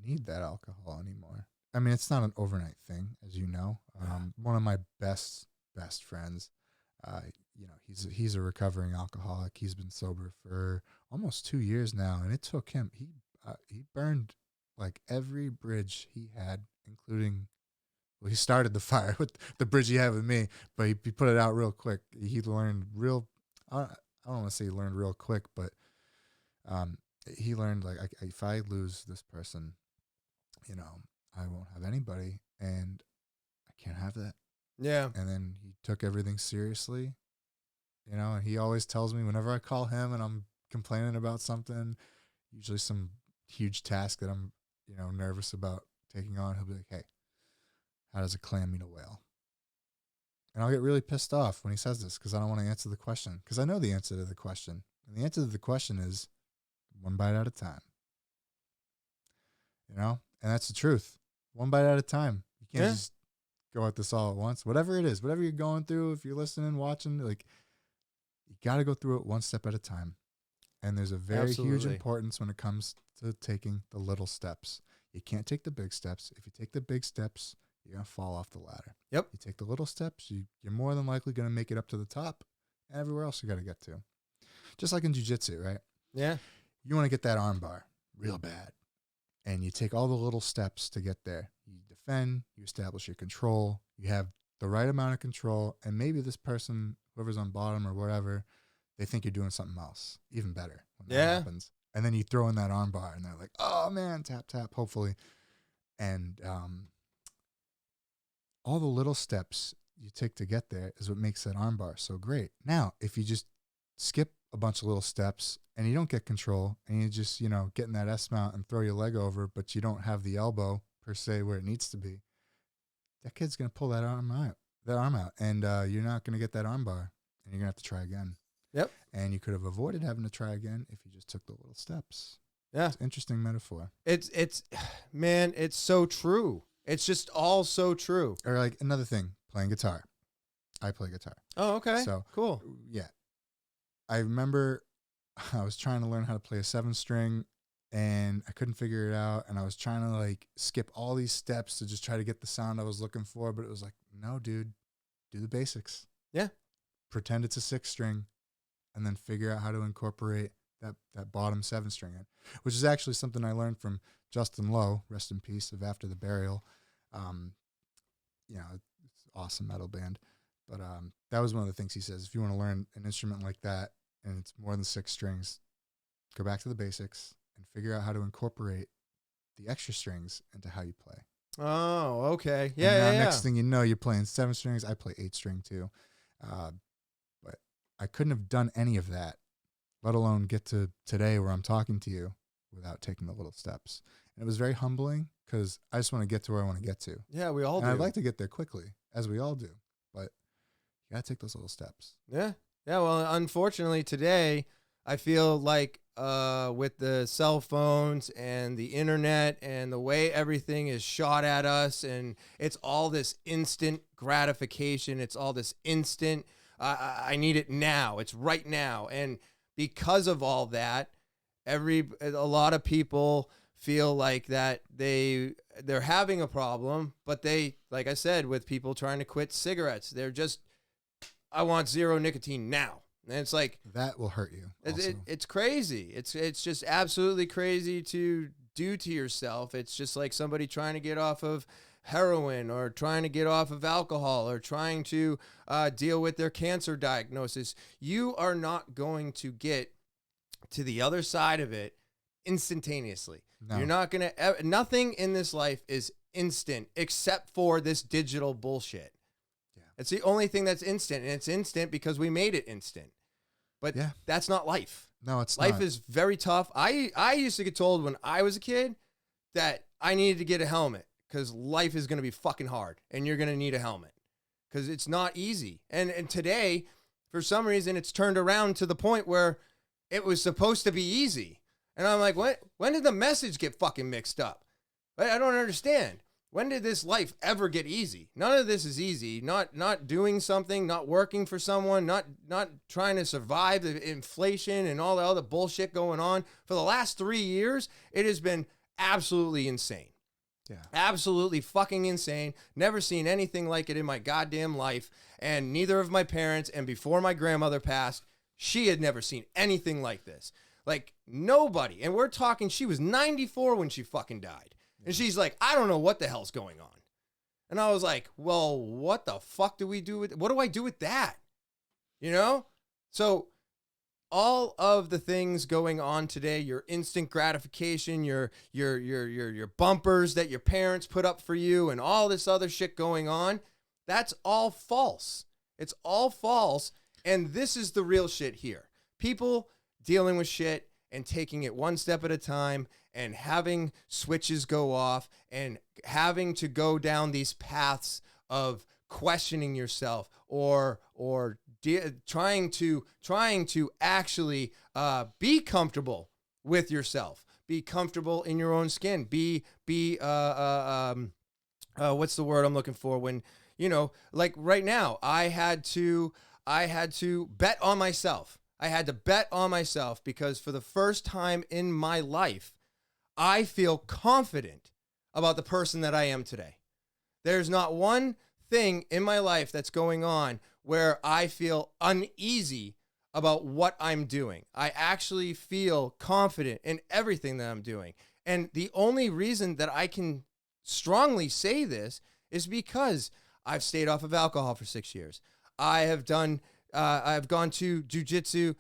need that alcohol anymore. I mean, it's not an overnight thing, as you know. One of my best friends, you know, he's a recovering alcoholic. He's been sober for almost 2 years now, and it took him. He burned like every bridge he had, including. Well, he started the fire with the bridge he had with me, but he put it out real quick. He learned real. I don't want to say he learned real quick, but he learned like if I lose this person, you know, I won't have anybody, and I can't have that. Yeah. And then he took everything seriously, you know, and he always tells me whenever I call him and I'm complaining about something, usually some huge task that I'm, you know, nervous about taking on, he'll be like, hey, how does a clam meet a whale? And I'll get really pissed off when he says this because I don't want to answer the question because I know the answer to the question. And the answer to the question is one bite at a time. You know? And that's the truth. One bite at a time. You can't just go at this all at once. Whatever it is, whatever you're going through, if you're listening, watching, like, you got to go through it one step at a time. And there's a very huge importance when it comes to taking the little steps. You can't take the big steps. If you take the big steps, you're going to fall off the ladder. Yep. You take the little steps, you're more than likely going to make it up to the top and everywhere else you got to get to. Just like in jiu-jitsu, right? Yeah. You want to get that arm bar real bad. And you take all the little steps to get there. You defend, you establish your control, you have the right amount of control, and maybe this person, whoever's on bottom or whatever, they think you're doing something else, even better when that happens. And then you throw in that arm bar, and they're like, oh, man, tap, tap, hopefully. And all the little steps you take to get there is what makes that arm bar so great. Now, if you just skip a bunch of little steps and you don't get control and you just, you know, get in that S mount and throw your leg over, but you don't have the elbow per se where it needs to be, that kid's going to pull that arm out, and you're not going to get that arm bar, and you're going to have to try again. Yep. And you could have avoided having to try again if you just took the little steps. Yeah. It's an interesting metaphor. It's man, it's so true. It's just all so true. Or like another thing, playing guitar. I play guitar. Oh, okay. So cool. Yeah. I remember I was trying to learn how to play a 7-string and I couldn't figure it out. And I was trying to like skip all these steps to just try to get the sound I was looking for. But it was like, no, dude, do the basics. Yeah. Pretend it's a 6-string and then figure out how to incorporate that bottom 7-string in, which is actually something I learned from Justin Lowe, rest in peace, of After the Burial. You know, it's an awesome metal band. But that was one of the things he says. If you want to learn an instrument like that and it's more than 6 strings, go back to the basics and figure out how to incorporate the extra strings into how you play. Oh, okay. Next thing you know, you're playing 7 strings. I play 8-string too. But I couldn't have done any of that, let alone get to today where I'm talking to you without taking the little steps. And it was very humbling because I just want to get to where I want to get to. Yeah, we all do. I'd like to get there quickly, as we all do. But you got to take those little steps. Yeah. Yeah, well, unfortunately today, I feel like with the cell phones and the internet and the way everything is shot at us, and it's all this instant gratification. It's all this instant, I need it now. It's right now. And because of all that, a lot of people feel like that they're having a problem, but they, like I said, with people trying to quit cigarettes, they're just, I want 0 nicotine now. And it's like, that will hurt you. It's crazy. It's just absolutely crazy to do to yourself. It's just like somebody trying to get off of heroin or trying to get off of alcohol or trying to deal with their cancer diagnosis. You are not going to get to the other side of it instantaneously. No. You're not going to, nothing in this life is instant except for this digital bullshit. Yeah. It's the only thing that's instant, and it's instant because we made it instant. But that's not life. No, it's life not. Is very tough. I used to get told when I was a kid that I needed to get a helmet because life is going to be fucking hard and you're going to need a helmet because it's not easy. And today, for some reason, it's turned around to the point where it was supposed to be easy. And I'm like, when did the message get fucking mixed up? I don't understand. When did this life ever get easy? None of this is easy. Not doing something, not working for someone, not trying to survive the inflation and all the other bullshit going on. For the last 3 years, it has been absolutely insane. Yeah. Absolutely fucking insane. Never seen anything like it in my goddamn life. And neither of my parents, and before my grandmother passed, she had never seen anything like this. Like, nobody. And we're talking, she was 94 when she fucking died. And she's like, I don't know what the hell's going on. And I was like, well, what the fuck do we do with, what do I do with that? You know? So all of the things going on today, your instant gratification, your bumpers that your parents put up for you and all this other shit going on, that's all false. It's all false. And this is the real shit here. People dealing with shit and taking it one step at a time and having switches go off and having to go down these paths of questioning yourself or trying to actually be comfortable with yourself, be comfortable in your own skin, be what's the word I'm looking for? When, you know, like right now, I had to bet on myself. I had to bet on myself because for the first time in my life, I feel confident about the person that I am today. There's not one thing in my life that's going on where I feel uneasy about what I'm doing. I actually feel confident in everything that I'm doing. And the only reason that I can strongly say this is because I've stayed off of alcohol for 6 years. I've gone to jujitsu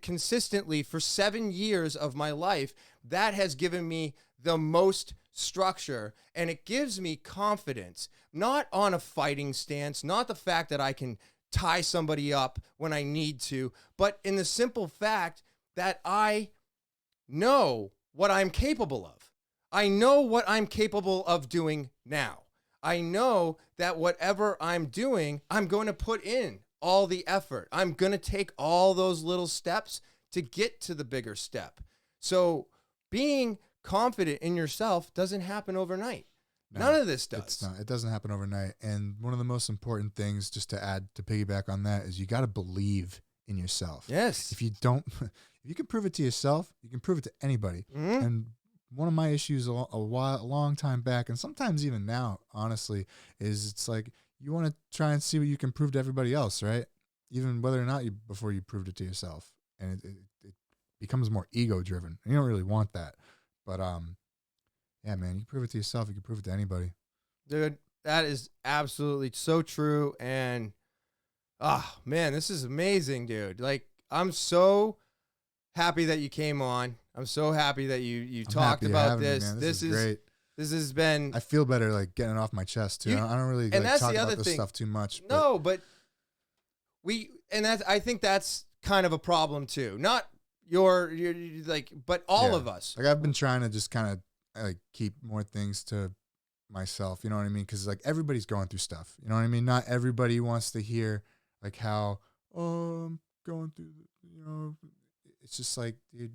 consistently for 7 years of my life. That has given me the most structure, and it gives me confidence, not on a fighting stance, not the fact that I can tie somebody up when I need to, but in the simple fact that I know what I'm capable of. I know what I'm capable of doing now. I know that whatever I'm doing, I'm going to put in all the effort. I'm going to take all those little steps to get to the bigger step. So being confident in yourself doesn't happen overnight. No, none of this does. It's not. It doesn't happen overnight. And one of the most important things, just to add, to piggyback on that, is you got to believe in yourself. Yes. If you don't, if you can prove it to yourself, you can prove it to anybody. Mm-hmm. And one of my issues a long time back, and sometimes even now, honestly, is it's like you want to try and see what you can prove to everybody else, right? Even whether or not before you proved it to yourself. And it becomes more ego driven. And you don't really want that. But yeah, man, you can prove it to yourself. You can prove it to anybody. Dude, that is absolutely so true. And, man, this is amazing, dude. Like, I'm so happy that you came on. I'm so happy that you talked about this. Me, this is great. This has been... I feel better, like, getting it off my chest, too. I don't really talk about this stuff too much. No, but I think that's kind of a problem, too. Not your like, but all of us. Like, I've been trying to just kind of like keep more things to myself, you know what I mean? Because like everybody's going through stuff, you know what I mean? Not everybody wants to hear like how, oh, I'm going through, you know, it's just like, dude,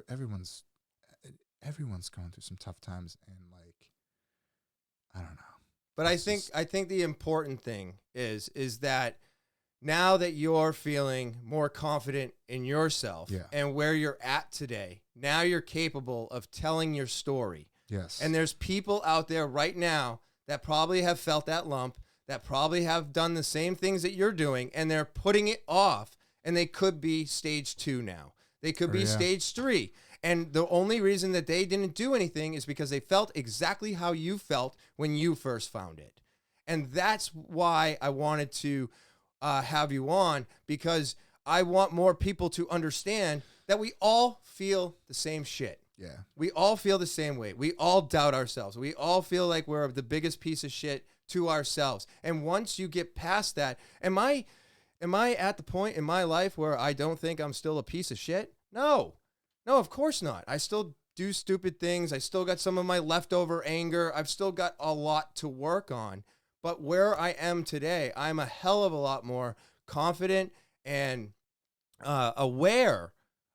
everyone's going through some tough times, and like, I don't know. But I think the important thing is that now that you're feeling more confident in yourself and where you're at today, now you're capable of telling your story. Yes. And there's people out there right now that probably have felt that lump, that probably have done the same things that you're doing, and they're putting it off, and they could be stage 2 now. They could be stage 3. And the only reason that they didn't do anything is because they felt exactly how you felt when you first found it. And that's why I wanted to have you on, because I want more people to understand that we all feel the same shit. Yeah. We all feel the same way. We all doubt ourselves. We all feel like we're the biggest piece of shit to ourselves. And once you get past that, am I at the point in my life where I don't think I'm still a piece of shit? No, of course not. I still do stupid things. I still got some of my leftover anger. I've still got a lot to work on. But where I am today, I'm a hell of a lot more confident and aware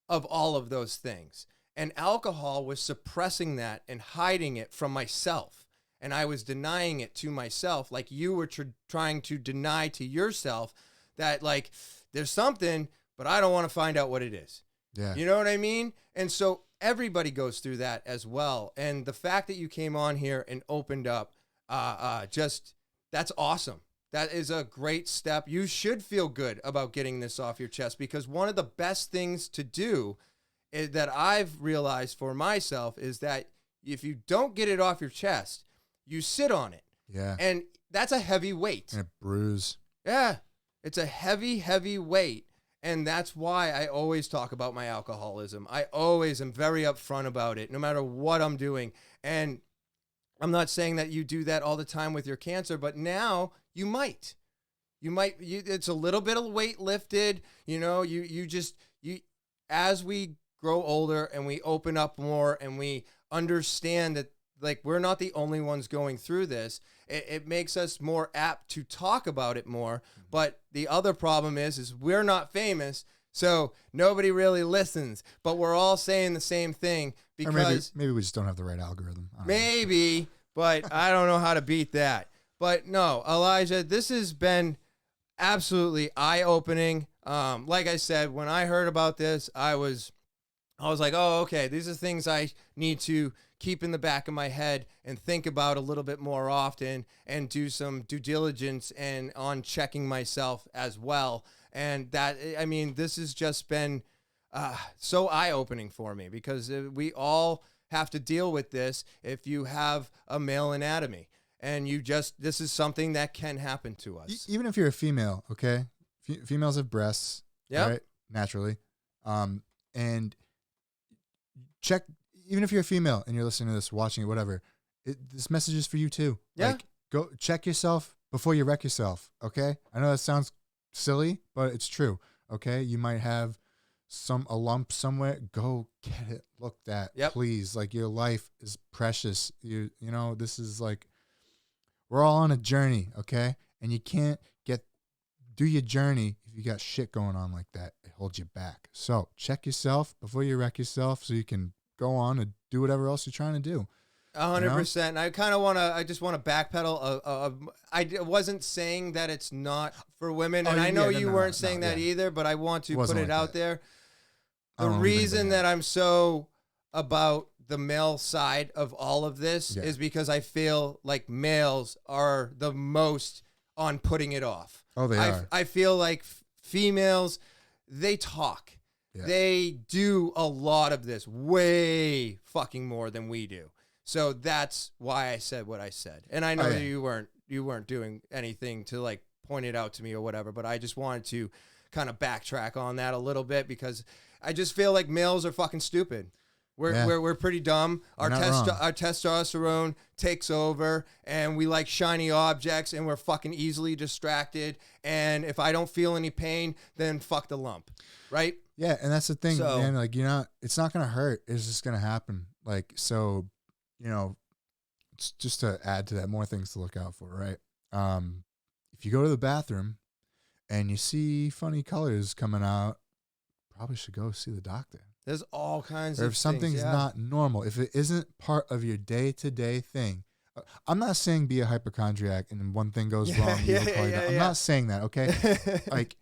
of all of those things. And alcohol was suppressing that and hiding it from myself. And I was denying it to myself, like you were trying to deny to yourself that, like, there's something, but I don't want to find out what it is. Yeah. You know what I mean? And so everybody goes through that as well. And the fact that you came on here and opened up, that's awesome. That is a great step. You should feel good about getting this off your chest, because one of the best things to do that I've realized for myself is that if you don't get it off your chest, you sit on it. Yeah. And that's a heavy weight. And a bruise. Yeah. It's a heavy, heavy weight. And that's why I always talk about my alcoholism. I always am very upfront about it, no matter what I'm doing. And I'm not saying that you do that all the time with your cancer, but now you might. It's a little bit of weight lifted. You know, as we grow older and we open up more and we understand that, like, we're not the only ones going through this, it makes us more apt to talk about it more. But the other problem is we're not famous, so nobody really listens. But we're all saying the same thing, because maybe we just don't have the right algorithm. Maybe, but I don't know how to beat that. But no, Elijah, this has been absolutely eye-opening. Like I said, when I heard about this, I was like, oh, okay, these are things I need to keep in the back of my head and think about a little bit more often, and do some due diligence and on checking myself as well. And that, I mean, this has just been so eye-opening for me, because we all have to deal with this if you have a male anatomy, and this is something that can happen to us. Even if you're a female, okay? Females have breasts, yep. Right? Naturally. And check, even if you're a female and you're listening to this, watching it, whatever, this message is for you too. Yeah. Like, go check yourself before you wreck yourself, okay? I know that sounds silly, but it's true, okay? You might have a lump somewhere. Go get it looked at, yep. Please. Like, your life is precious. You know, this is like, we're all on a journey, okay? And you can't do your journey if you got shit going on like that. It holds you back. So check yourself before you wreck yourself, so you can go on and do whatever else you're trying to do. 100%. And I just want to backpedal. I wasn't saying that it's not for women. And I know you weren't saying that either, but I want to put it out there. The reason that I'm so about the male side of all of this is because I feel like males are the most on putting it off. Oh, they are. I feel like females, they talk. Yeah. They do a lot of this, way fucking more than we do. So that's why I said what I said. And I know that you weren't doing anything to, like, point it out to me or whatever, but I just wanted to kind of backtrack on that a little bit, because I just feel like males are fucking stupid. We're pretty dumb. Our testosterone takes over, and we like shiny objects, and we're fucking easily distracted. And if I don't feel any pain, then fuck the lump, right? Yeah, and that's the thing, man. Like, it's not gonna hurt. It's just gonna happen. Like, so, it's just to add to that, more things to look out for, right? If you go to the bathroom and you see funny colors coming out, probably should go see the doctor. There's all kinds or of if something's things, not normal, if it isn't part of your day-to-day thing. I'm not saying be a hypochondriac and one thing goes wrong. I'm not saying that, okay? Like,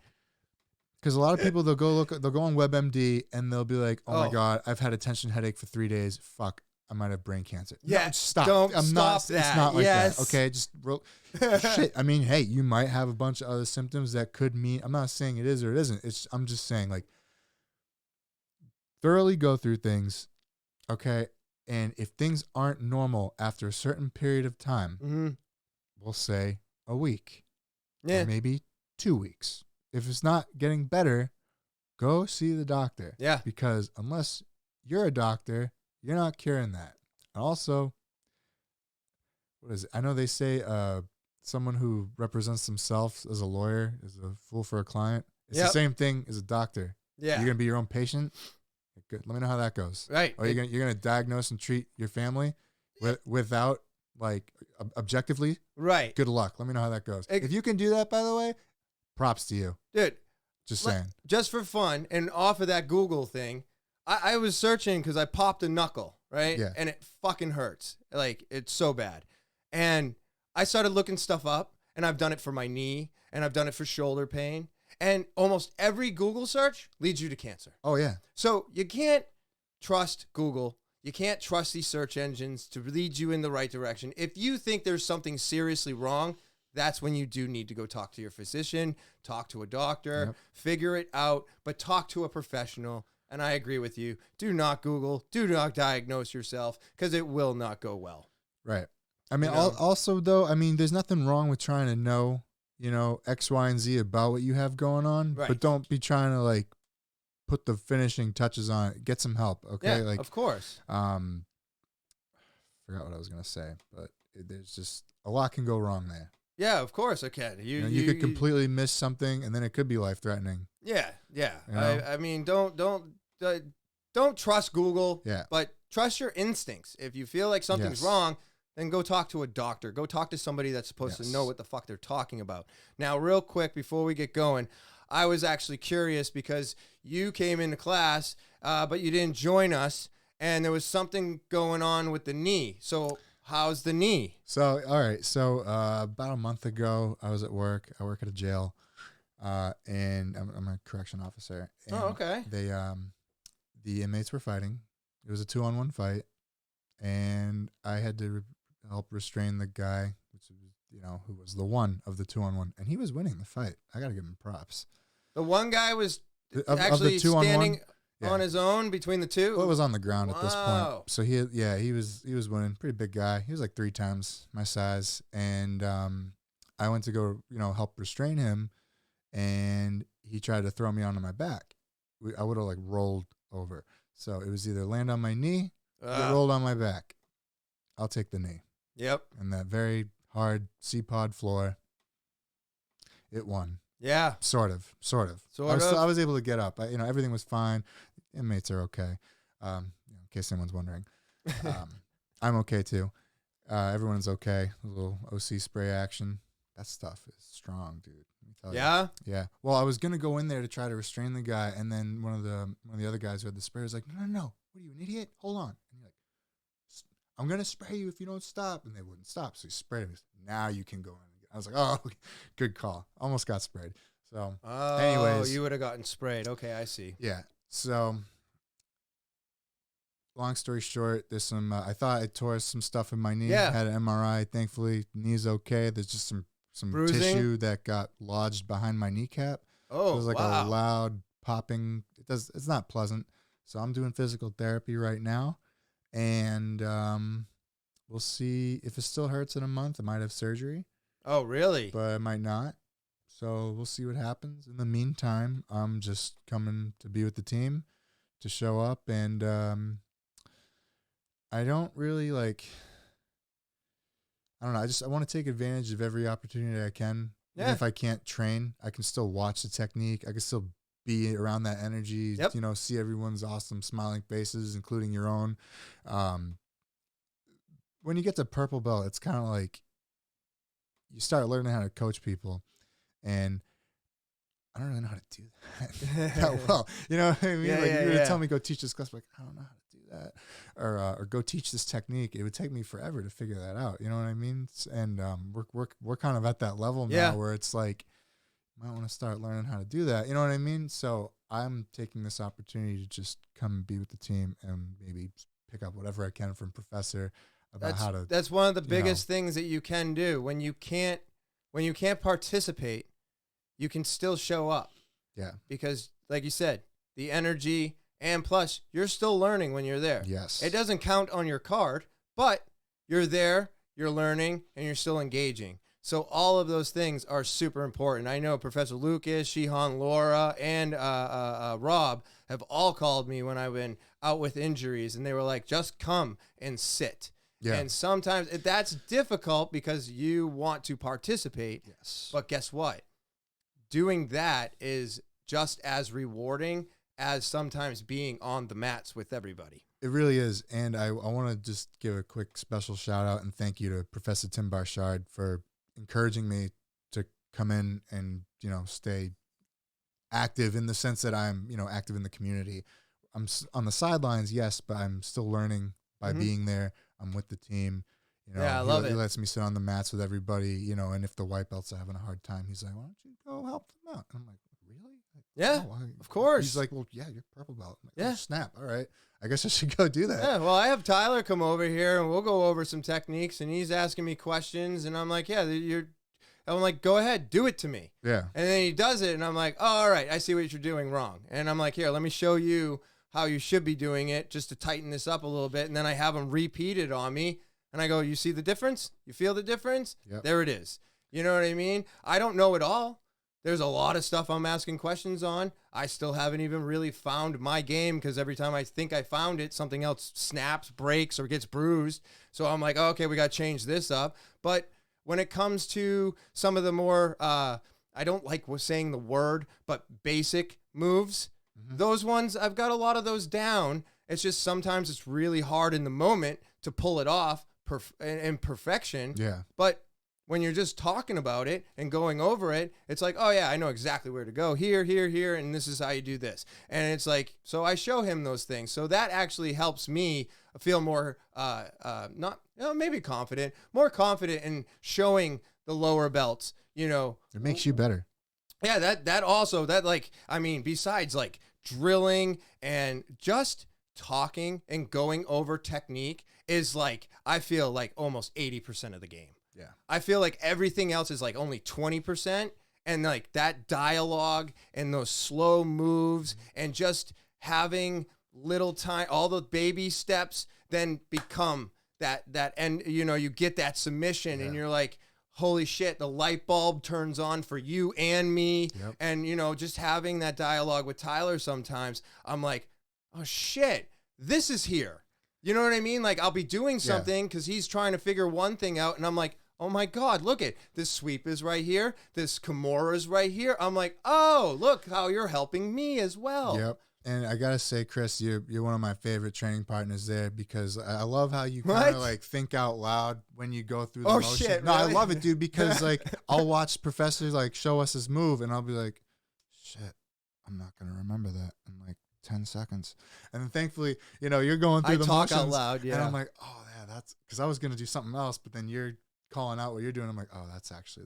because a lot of people, they'll go on WebMD and they'll be like, oh my God, I've had a tension headache for 3 days. Fuck, I might have brain cancer. Yeah, no, stop. Don't stop that. It's not like that, okay? Just shit. I mean, hey, you might have a bunch of other symptoms that could mean, I'm not saying it is or it isn't. I'm just saying, like, thoroughly go through things, okay? And if things aren't normal after a certain period of time, we'll say a week, or maybe 2 weeks. If it's not getting better, go see the doctor. Yeah. Because unless you're a doctor, you're not curing that. And also, what is it? I know they say someone who represents themselves as a lawyer is a fool for a client. It's the same thing as a doctor. Yeah. You're going to be your own patient. Good. Let me know how that goes. Right. Or you're gonna diagnose and treat your family without, like, objectively. Right. Good luck. Let me know how that goes. If you can do that, by the way, props to you, dude. Just saying. Just for fun, and off of that Google thing, I was searching because I popped a knuckle, right? Yeah. And it fucking hurts. Like, it's so bad. And I started looking stuff up, and I've done it for my knee, and I've done it for shoulder pain. And almost every Google search leads you to cancer. Oh yeah. So you can't trust Google. You can't trust these search engines to lead you in the right direction. If you think there's something seriously wrong, that's when you do need to go talk to your physician, talk to a doctor, Yep. figure it out, but talk to a professional. And I agree with you. Do not Google. Do not diagnose yourself because it will not go well. Right. I mean, You know? also though, I mean, there's nothing wrong with trying to know, X, Y, and Z about what you have going on, Right. but don't be trying to like put the finishing touches on it. Get some help, okay? Yeah, Like, of course. forgot what I was gonna say, but there's just a lot can go wrong there. Yeah, of course I can. You could completely miss something, and then it could be life threatening. Yeah. You know? I mean, don't trust Google. Yeah. But trust your instincts. If you feel like something's Yes. wrong, then go talk to a doctor. Go talk to somebody that's supposed to Yes. know what the fuck they're talking about. Now, real quick before we get going, I was actually curious because you came into class, but you didn't join us, and there was something going on with the knee. So how's the knee? So, all right. So, about a month ago, I was at work. I work at a jail, and I'm a correction officer. And Oh, okay. They, the inmates were fighting. It was a 2-on-1 fight, and I had to help restrain the guy, which was, who was the one of the 2-on-1, and he was winning the fight. I got to give him props. The one guy was Of actually the 2-on-1, standing yeah. on his own between the two. Well, it was on the ground at this Wow. point. So he was winning. Pretty big guy. He was like 3 times my size, and I went to go help restrain him, and he tried to throw me onto my back. I would have like rolled over. So it was either land on my knee or get rolled on my back. I'll take the knee. Yep. And that very hard C-pod floor, it won. Yeah. Sort of. I was able to get up. Everything was fine. Inmates are okay. In case anyone's wondering. I'm okay too. Everyone's okay. A little OC spray action. That stuff is strong, dude. Let me tell you. Yeah. Yeah. Well, I was gonna go in there to try to restrain the guy, and then one of the other guys who had the spray was like, "No. What are you, an idiot? Hold on." And he's like, "I'm gonna spray you if you don't stop." And they wouldn't stop, so he sprayed him. Now you can go in. I was like, "Oh, good call." Almost got sprayed. So, anyways, you would have gotten sprayed. Okay, I see. yeah. So, long story short, there's some. I thought I tore some stuff in my knee. Yeah. Had an MRI. Thankfully, knee's okay. There's just some Bruising? tissue that got lodged behind my kneecap. Oh, So it was like wow. a loud popping. It's not pleasant. So I'm doing physical therapy right now, and we'll see if it still hurts in a month. I might have surgery, Oh, really? but I might not. So we'll see what happens. In the meantime, I'm just coming to be with the team, to show up, and I don't really like. I don't know. I want to take advantage of every opportunity I can. Yeah. Even if I can't train, I can still watch the technique. I can still be around that energy. Yep. See everyone's awesome smiling faces, including your own. When you get to purple belt, it's kind of like you start learning how to coach people, and I don't really know how to do that that well. You know what I mean? Yeah, like yeah, you were to yeah. tell me go teach this class, I'm like I don't know how to do that, or go teach this technique. It would take me forever to figure that out. You know what I mean? And we're kind of at that level now Yeah. where it's like you might want to start learning how to do that. You know what I mean? So I'm taking this opportunity to just come and be with the team and maybe pick up whatever I can from Professor about how to. That's one of the biggest things that you can do. When you can't participate, you can still show up. Yeah. Because like you said, the energy, and plus you're still learning when you're there. Yes. It doesn't count on your card, but you're there, you're learning, and you're still engaging. So all of those things are super important. I know Professor Lucas, Shihan, Laura, and Rob have all called me when I've been out with injuries, and they were like, just come and sit. Yeah. And sometimes that's difficult because you want to participate. Yes. But guess what? Doing that is just as rewarding as sometimes being on the mats with everybody. It really is. And I want to just give a quick special shout out and thank you to Professor Tim Barchard for encouraging me to come in and, stay active in the sense that I'm, active in the community. on the sidelines, yes, but I'm still learning by being there. I'm with the team. You know, Yeah, I love he it. lets me sit on the mats with everybody, you know, and if the white belts are having a hard time, he's like, why don't you go help them out? And I'm like, really? Like, Yeah, "No, of course. He's like, well, yeah, you're purple belt. I'm like, Yeah. oh, snap. All right. I guess I should go do that. Yeah, well, I have Tyler come over here and we'll go over some techniques, and he's asking me questions, and I'm like, yeah, I'm like, go ahead, do it to me. Yeah. And then he does it, and I'm like, oh, all right, I see what you're doing wrong. And I'm like, here, let me show you how you should be doing it just to tighten this up a little bit. And then I have him repeat it on me, and I go, you see the difference? You feel the difference? Yep. There it is. You know what I mean? I don't know it all. There's a lot of stuff I'm asking questions on. I still haven't even really found my game, because every time I think I found it, something else snaps, breaks, or gets bruised. So I'm like, oh, okay, we got to change this up. But when it comes to some of the more, I don't like saying the word, but basic moves, those ones, I've got a lot of those down. It's just sometimes it's really hard in the moment to pull it off in perfection. Yeah. But when you're just talking about it and going over it, it's like, oh yeah, I know exactly where to go. Here, here, here, and this is how you do this. And it's like, so I show him those things. So that actually helps me feel more, maybe confident, more confident in showing the lower belts, you know. It makes you better. Yeah, that also, besides like drilling and just talking and going over technique is like, I feel like almost 80% of the game. Yeah. I feel like everything else is like only 20%. And like that dialogue and those slow moves and just having little time, all the baby steps then become that, and you know, you get that submission and you're like, holy shit, the light bulb turns on for you and me. Yep. And, you know, just having that dialogue with Tyler sometimes, I'm like, oh shit, this is here. You know what I mean? Like I'll be doing something because he's trying to figure one thing out, and I'm like, oh my God, look at this sweep is right here. This Kimura is right here. I'm like, oh, look how you're helping me as well. Yep. And I gotta say, Chris, you're one of my favorite training partners there, because I love how you kind of like think out loud when you go through the motion. Shit, no, really? I love it, dude, because like I'll watch professors like show us his move, and I'll be like, shit, I'm not gonna remember that in like 10 seconds. And then thankfully, you know, you're going through the motions. I talk out loud, yeah. And I'm like, oh yeah, that's because I was gonna do something else, but then you're calling out what you're doing. I'm like, oh, that's actually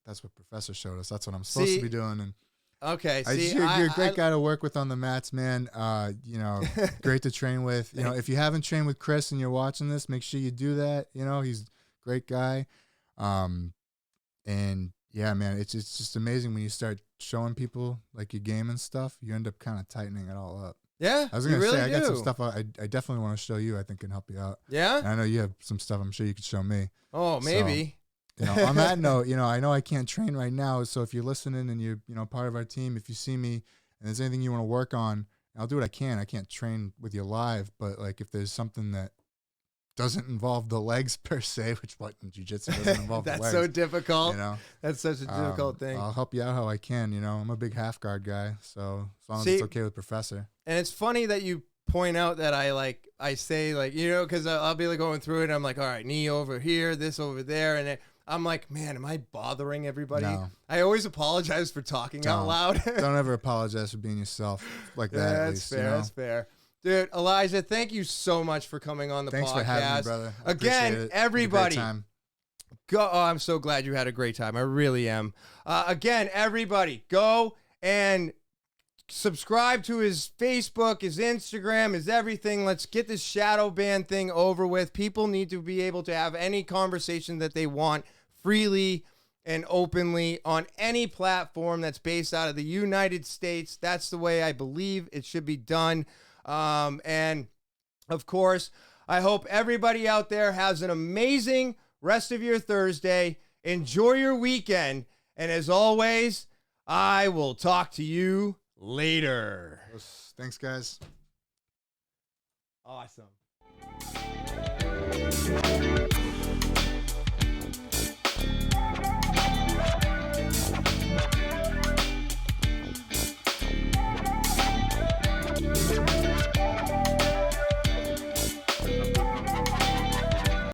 that's what professor showed us. That's what I'm supposed to be doing. And okay, you're a great guy to work with on the mats, man. You know, great to train with. You know, if you haven't trained with Chris and you're watching this, make sure you do that. You know, he's a great guy. And yeah, man, it's just amazing when you start showing people like your game and stuff. You end up kind of tightening it all up. Yeah, I was gonna say I got some stuff I definitely want to show you. I think can help you out. Yeah, and I know you have some stuff. I'm sure you could show me. Oh, maybe. So, you know, on that note, you know, I know I can't train right now. So if you're listening and you're, you know, part of our team, if you see me and there's anything you want to work on, I'll do what I can. I can't train with you live, but like if there's something that doesn't involve the legs per se, which what in jiu-jitsu doesn't involve the legs. That's so difficult. You know, that's such a difficult thing. I'll help you out how I can. You know, I'm a big half guard guy, so as long as it's okay with professor. And it's funny that you point out that I say like, you know, because I'll be like going through it and I'm like, all right, knee over here, this over there, and I'm like, man, am I bothering everybody? No. I always apologize for talking out loud. Don't ever apologize for being yourself like that. That's at least, fair. you know? That's fair. Dude, Elijah, thank you so much for coming on the podcast. Thanks for having me, brother. Again, everybody. Go. Oh, I'm so glad you had a great time. I really am. Again, everybody, go and subscribe to his Facebook, his Instagram, his everything. Let's get this shadow ban thing over with. People need to be able to have any conversation that they want freely and openly on any platform that's based out of the United States. That's the way I believe it should be done. And of course, I hope everybody out there has an amazing rest of your Thursday. Enjoy your weekend. And as always, I will talk to you later. Thanks, guys. Awesome.